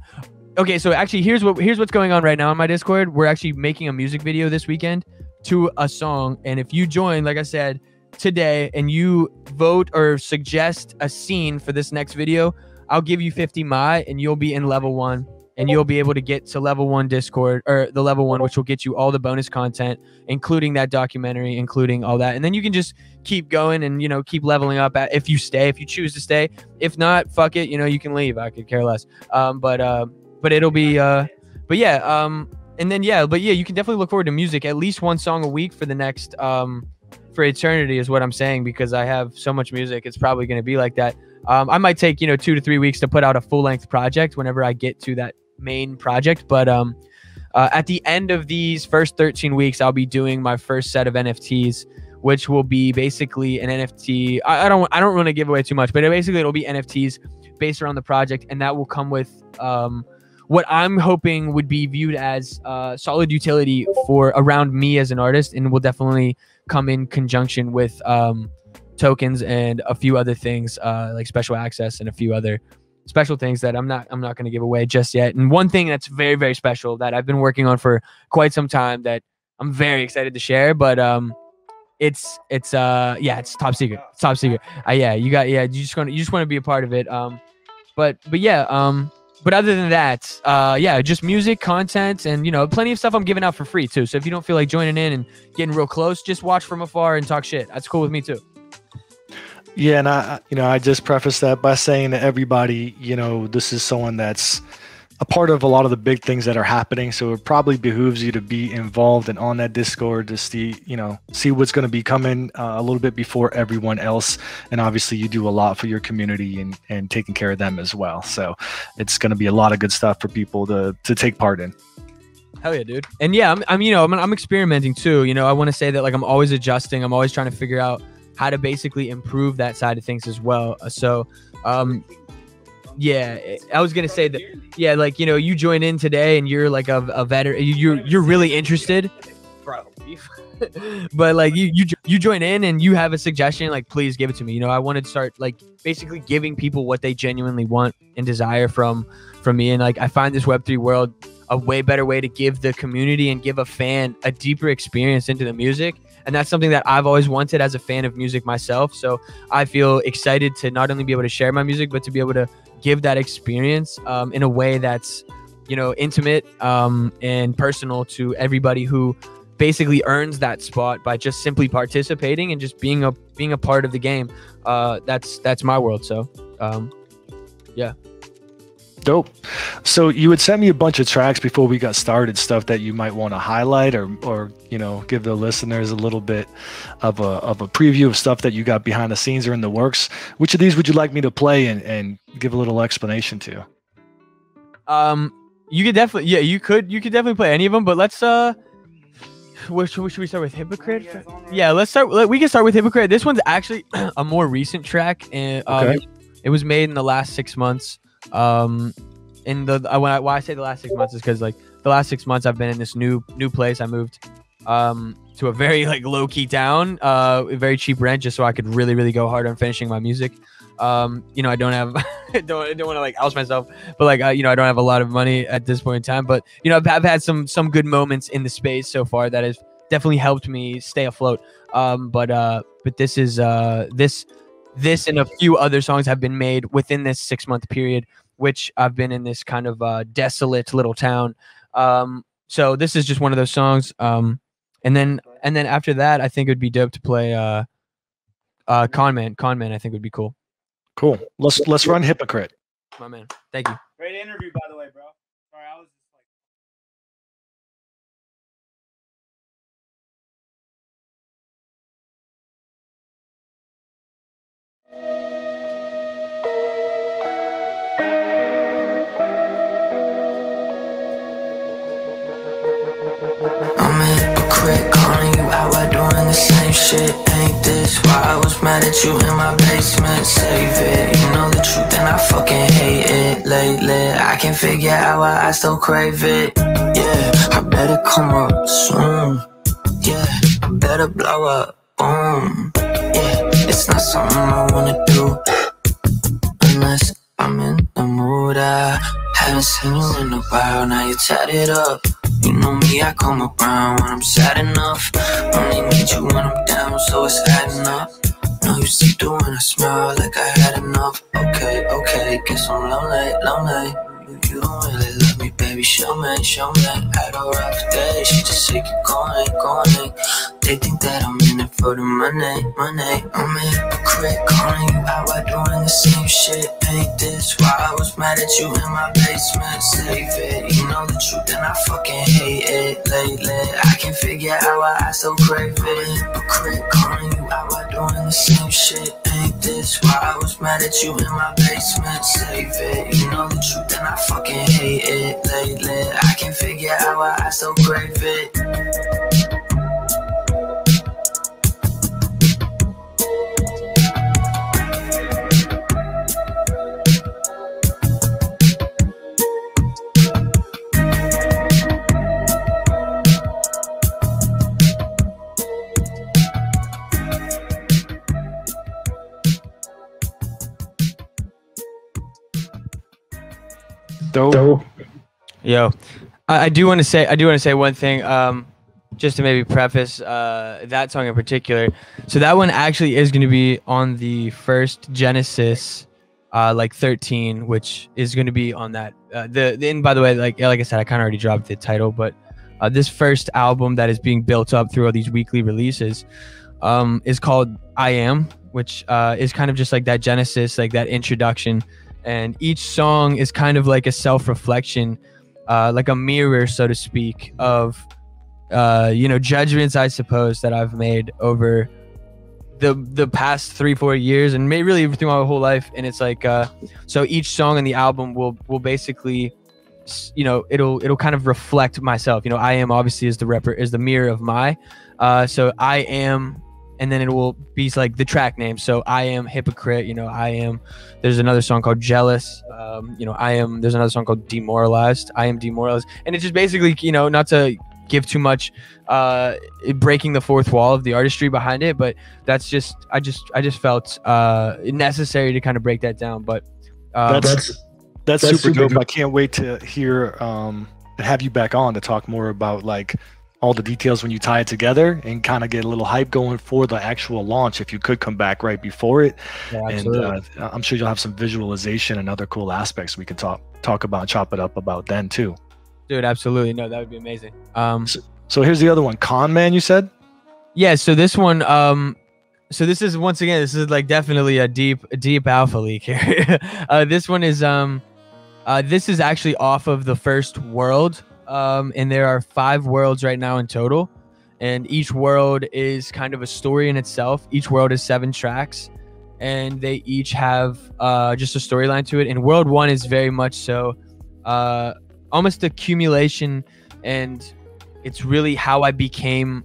okay, so actually here's what's going on right now on my Discord. We're actually making a music video this weekend. to a song. And if you join, like I said, today, and you vote or suggest a scene for this next video, I'll give you 50 Mai, and you'll be in level 1, and you'll be able to get to level 1 Discord, or the level 1, which will get you all the bonus content, including that documentary, including all that. And then you can just keep going and, you know, keep leveling up if you choose to stay. If not, fuck it, you know, you can leave. I could care less. But it'll be but yeah, and then you can definitely look forward to music, at least one song a week for the next for eternity is what I'm saying, because I have so much music. It's probably going to be like that. I might take, you know, 2 to 3 weeks to put out a full-length project whenever I get to that main project. But at the end of these first 13 weeks, I'll be doing my first set of NFTs, which will be basically an NFT. I don't want to give away too much, but basically it'll be NFTs based around the project, and that will come with what I'm hoping would be viewed as solid utility for around me as an artist, and will definitely come in conjunction with tokens and a few other things like special access and a few other special things that I'm not going to give away just yet. And one thing that's very, very special that I've been working on for quite some time that I'm very excited to share, but it's top secret. It's top secret. You just want to be a part of it. But other than that, just music, content, and, you know, plenty of stuff I'm giving out for free too. So if you don't feel like joining in and getting real close, just watch from afar and talk shit. That's cool with me too. Yeah, and I just preface that by saying to everybody, you know, this is someone that's a part of a lot of the big things that are happening. So it probably behooves you to be involved and on that Discord to see what's going to be coming a little bit before everyone else. And obviously you do a lot for your community and taking care of them as well. So it's going to be a lot of good stuff for people to take part in. Hell yeah, dude. And yeah, I'm experimenting too. You know, I want to say that, like, I'm always adjusting. I'm always trying to figure out how to basically improve that side of things as well. So, yeah, I was gonna say that. Yeah, like, you know, you join in today and you're like a veteran. You're really interested, bro. But like you join in and you have a suggestion, like, please give it to me. You know, I want to start like basically giving people what they genuinely want and desire from me. And like, I find this Web3 world a way better way to give the community and give a fan a deeper experience into the music. And that's something that I've always wanted as a fan of music myself. So I feel excited to not only be able to share my music, but to be able to give that experience in a way that's, you know, intimate and personal to everybody who basically earns that spot by just simply participating and just being a part of the game. That's my world. So yeah. Dope. So you had sent me a bunch of tracks before we got started, stuff that you might want to highlight or you know, give the listeners a little bit of a preview of stuff that you got behind the scenes or in the works. Which of these would you like me to play and give a little explanation to? You could definitely, yeah, you could definitely play any of them, but let's should we start with Hypocrite? Yeah, we can start with Hypocrite. This one's actually a more recent track, and okay. It was made in the last 6 months. Why I say the last 6 months is because, like, the last 6 months I've been in this new place. I moved to a very, like, low-key town, very cheap rent, just so I could really go hard on finishing my music. You know, I don't have I don't want to, like, oust myself, but, like, you know, I don't have a lot of money at this point in time, but, you know, I've had some good moments in the space so far that has definitely helped me stay afloat. But this is this and a few other songs have been made within this 6 month period, which I've been in this kind of desolate little town. So this is just one of those songs. And then after that, I think it would be dope to play Con Man. I think would be cool. Cool. Let's run Hypocrite. My man. Thank you. Great interview, by the way, bro. Sorry, I was just like. I'm a hypocrite, calling you out while doing the same shit. Ain't this why I was mad at you in my basement? Save it, you know the truth and I fucking hate it. Lately, I can't figure out why I still crave it. Yeah, I better come up soon. Yeah, I better blow up, boom. Yeah, it's not something I wanna do unless I'm in the mood. I haven't seen you in a while, now you tatted up. You know me, I come around when I'm sad enough. Only need you when I'm down, so it's adding up. No, you see through when I smile like I had enough. Okay, okay, guess I'm lonely, lonely. You don't really love me, baby, show me, show me. Had a rough day, she just say keep going, going. They think that I'm in it for the money, money. I'm a hypocrite, calling you out while doing the same shit. Ain't this why I was mad at you in my basement? Save it, you know the truth and I fucking hate it. Lately, I can't figure out why I so crave it. Hypocrite, calling you out while doing the same shit. Ain't this why I was mad at you in my basement? Save it, you know the truth and I fucking hate it. Lately, I can't figure out why I so crave it. Dope. Yo, I do want to say one thing. Just to maybe preface that song in particular. So that one actually is going to be on the first Genesis, like 13, which is going to be on that. And by the way, like I said, I kind of already dropped the title, but this first album that is being built up through all these weekly releases is called I Am, which is kind of just like that Genesis, like that introduction. And each song is kind of like a self-reflection, like a mirror, so to speak, of, judgments, I suppose, that I've made over the past 3-4 years and maybe really through my whole life. And it's like, so each song in the album will basically, it'll kind of reflect myself. I Am obviously is the mirror of my, so I Am. And then it will be like the track name. So I Am Hypocrite, I Am. There's another song called Jealous. I Am. There's another song called Demoralized. I Am Demoralized. And it's just basically, not to give too much, breaking the fourth wall of the artistry behind it. But that's just, I just felt necessary to kind of break that down. But that's super dope. I can't wait to hear and have you back on to talk more about like all the details when you tie it together and kind of get a little hype going for the actual launch. If you could come back right before it, and I'm sure you'll have some visualization and other cool aspects we can talk about, chop it up about then too. Dude, absolutely. No, that would be amazing. So here's the other one, Con Man, you said? Yeah. So this one, so this is once again, this is like definitely a deep alpha leak here. This one is this is actually off of the first world. And there are 5 worlds right now in total, and each world is kind of a story in itself. Each world is 7 tracks, and they each have just a storyline to it. And world 1 is very much so almost accumulation, and it's really how I became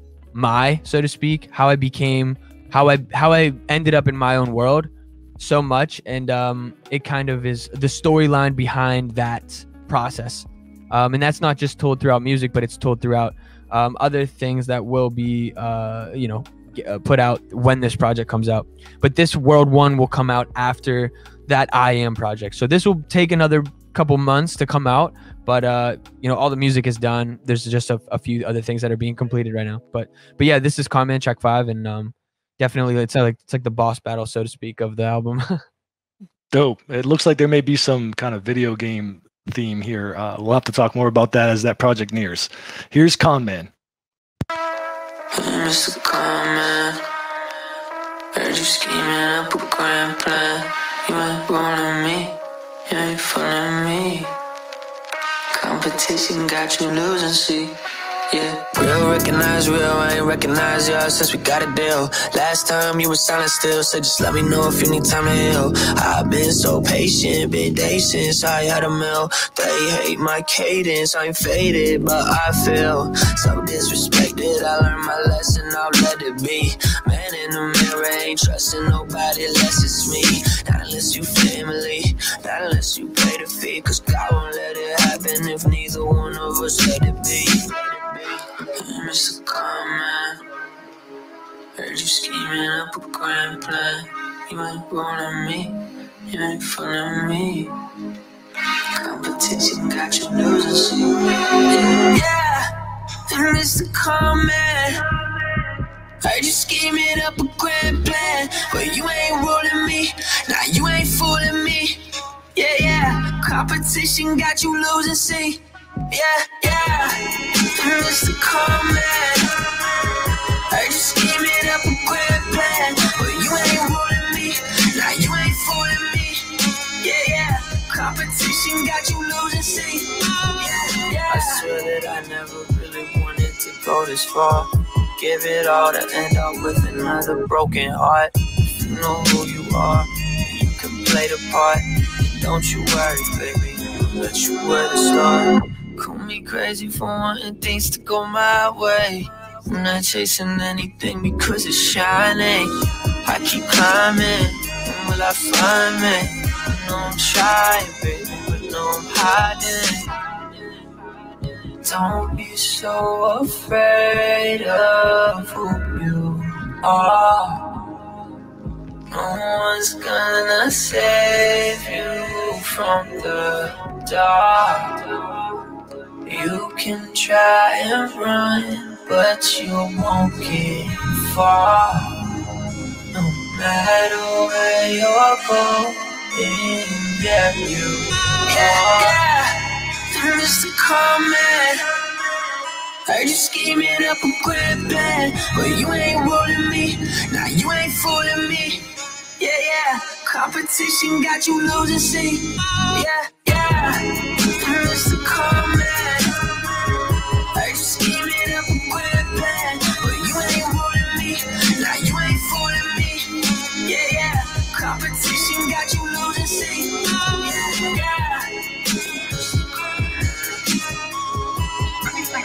so to speak, how I ended up in my own world so much. And it kind of is the storyline behind that process. And that's not just told throughout music, but it's told throughout other things that will be, put out when this project comes out. But this World 1 will come out after that I Am project. So this will take another couple months to come out. But, all the music is done. There's just a few other things that are being completed right now. But yeah, this is Comment track 5. And definitely it's like the boss battle, so to speak, of the album. Dope. It looks like there may be some kind of video game theme here. We'll have to talk more about that as that project nears. Here's Con Man. Mr. Con Man, heard you scheming up a grand plan. You ain't rolling me, you ain't fooling me. Competition got you losing, see. Yeah, real recognize real, I ain't recognize y'all since we got a deal. Last time you were silent still, so just let me know if you need time to heal. I've been so patient, been days since I had a meal. They hate my cadence, I'm faded, but I feel so disrespected. I learned my lesson, I'll let it be. Man in the mirror, ain't trusting nobody unless it's me. Not unless you family, not unless you pay the fee. Cause God won't let it happen if neither one of us let it be. Mr. Con Man, heard you scheming up a grand plan. You ain't rolling me, you ain't fooling me. Competition got you losing, see. Yeah, Mr. Comment. Heard you scheming up a grand plan, but you ain't rolling me. Nah, you ain't fooling me. Yeah, yeah. Competition got you losing, see. Yeah, yeah. Mr. Comment. Heard you scheming up a grand plan, but you ain't rolling me. Nah, you ain't fooling me. Yeah, yeah. Competition got you losing, see. Yeah, yeah. I swear that I never really wanted to go this far. Give it all to end up with another broken heart. If you know who you are, you can play the part. And don't you worry, baby, I'll let you wear the star. Call me crazy for wanting things to go my way. I'm not chasing anything because it's shining. I keep climbing, when will I find me? I know I'm trying, baby, but no, I'm hiding. Don't be so afraid of who you are. No one's gonna save you from the dark. You can try and run, but you won't get far. No matter where you're going, yeah, you are. Mr. Comment. Heard you scheming up a grand plan, but you ain't rolling me. Nah, you ain't fooling me. Yeah, yeah. Competition got you losing, see. Yeah, yeah. Mr. Comment. Heard you scheming up a grand plan, but you ain't rolling me. Nah, you ain't fooling me. Yeah, yeah. Competition got you losing, see. Yeah, yeah.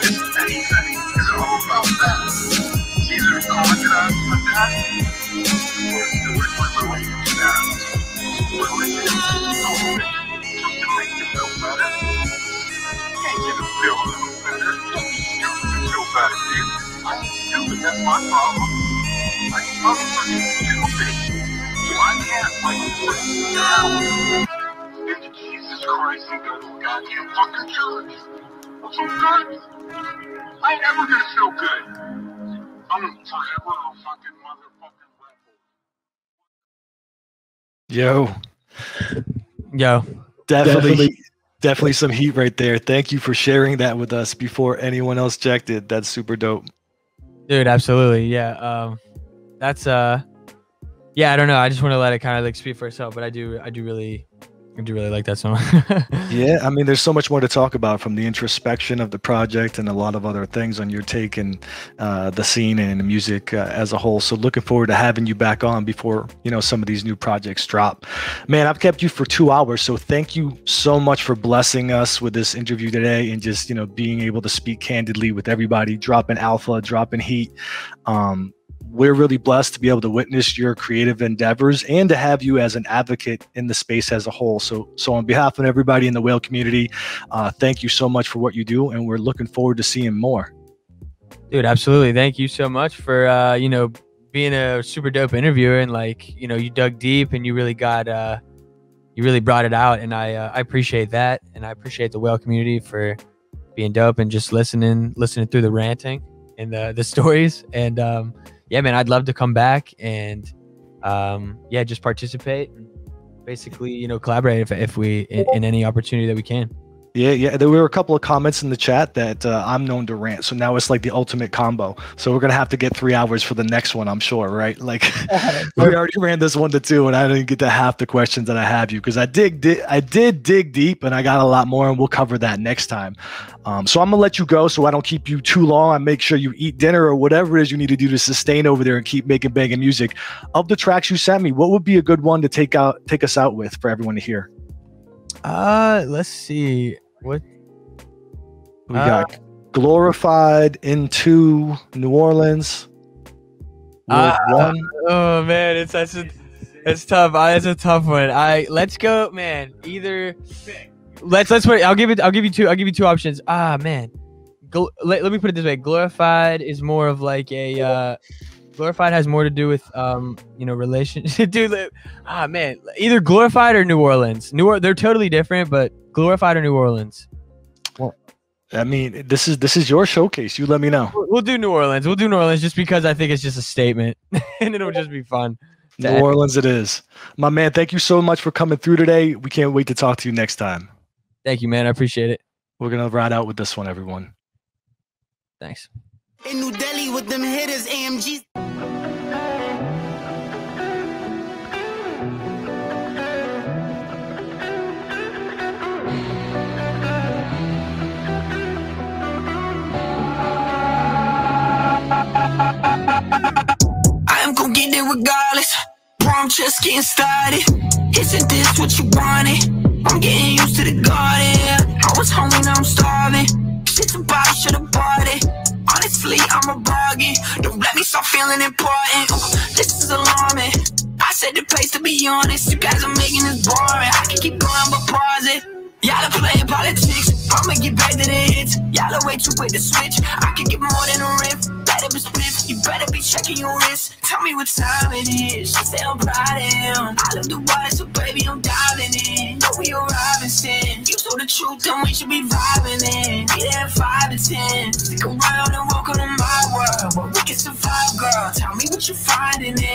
It's all about that. Either contract for that, or do it for that. Just to make you feel better. Can't get to feel a little better. You can feel better, dude. I ain't stupid, that's my problem. I ain't motherfucking stupid. So I can't like bring down into Jesus Christ and go to a goddamn fucking church. What's so good? I ain't ever gonna feel good. I'm forever a fucking motherfucking rebel. Yo, Yo. definitely some heat right there. Thank you for sharing that with us before anyone else checked it. That's super dope. Dude, absolutely. Yeah. That's yeah, I don't know. I just want to let it kind of like speak for itself, but I do really like that song. Yeah, I mean, there's so much more to talk about, from the introspection of the project and a lot of other things on your take and the scene and the music as a whole. So looking forward to having you back on before, some of these new projects drop. Man, I've kept you for 2 hours, so thank you so much for blessing us with this interview today and just, being able to speak candidly with everybody, dropping alpha, dropping heat. We're really blessed to be able to witness your creative endeavors and to have you as an advocate in the space as a whole. So on behalf of everybody in the whale community, thank you so much for what you do, and we're looking forward to seeing more. Dude, absolutely. Thank you so much for being a super dope interviewer, and you dug deep and you really got you really brought it out, and I appreciate that, and I appreciate the whale community for being dope and just listening through the ranting and the stories. And yeah, man, I'd love to come back and just participate and basically, collaborate if we in any opportunity that we can. Yeah. There were a couple of comments in the chat that I'm known to rant. So now it's like the ultimate combo. So we're going to have to get 3 hours for the next one, I'm sure, right? Like we already ran this 1 to 2 and I didn't get to half the questions that I have you, because I did dig deep and I got a lot more, and we'll cover that next time. So I'm going to let you go so I don't keep you too long. I make sure you eat dinner or whatever it is you need to do to sustain over there and keep making banging music. Of the tracks you sent me, what would be a good one to take us out with for everyone to hear? Let's see. What we got? Glorified, Into New Orleans. Oh man, it's tough. It's a tough one. Let's go, man. Either let's wait. I'll give you two options. Man, let me put it this way. Glorified is more of like a Glorified has more to do with relationship. Dude, man, either Glorified or New Orleans. They're totally different, but Glorified or New Orleans. I mean, this is your showcase. You let me know. We'll do New Orleans. We'll do New Orleans just because I think it's just a statement, and it'll just be fun. New Orleans it is. My man, thank you so much for coming through today. We can't wait to talk to you next time. Thank you, man. I appreciate it. We're going to ride out with this one, everyone. Thanks. In New Delhi with them hitters, AMGs. I am gon' get there regardless. Bro, I'm just getting started. Isn't this what you wanted? I'm getting used to the garden. I was hungry, now I'm starving. Shit, somebody should've bought it. Honestly, I'm a bargain. Don't let me start feeling important. This is alarming. I said the place, to be honest. You guys are making this boring. I can keep going, but pause it. Y'all are playing politics. I'ma get back to the hits. Y'all are way too quick to switch. I can get more than a riff. Better be split. You better be checking your wrist. Tell me what time it is. She say I'm proud of him. I love the water, so baby, I'm diving in. Know we arriving soon. You told the truth, then we should be vibing in. Be there at 5 and 10. Stick around and welcome to my world, where we can survive, girl. Tell me what you're finding in.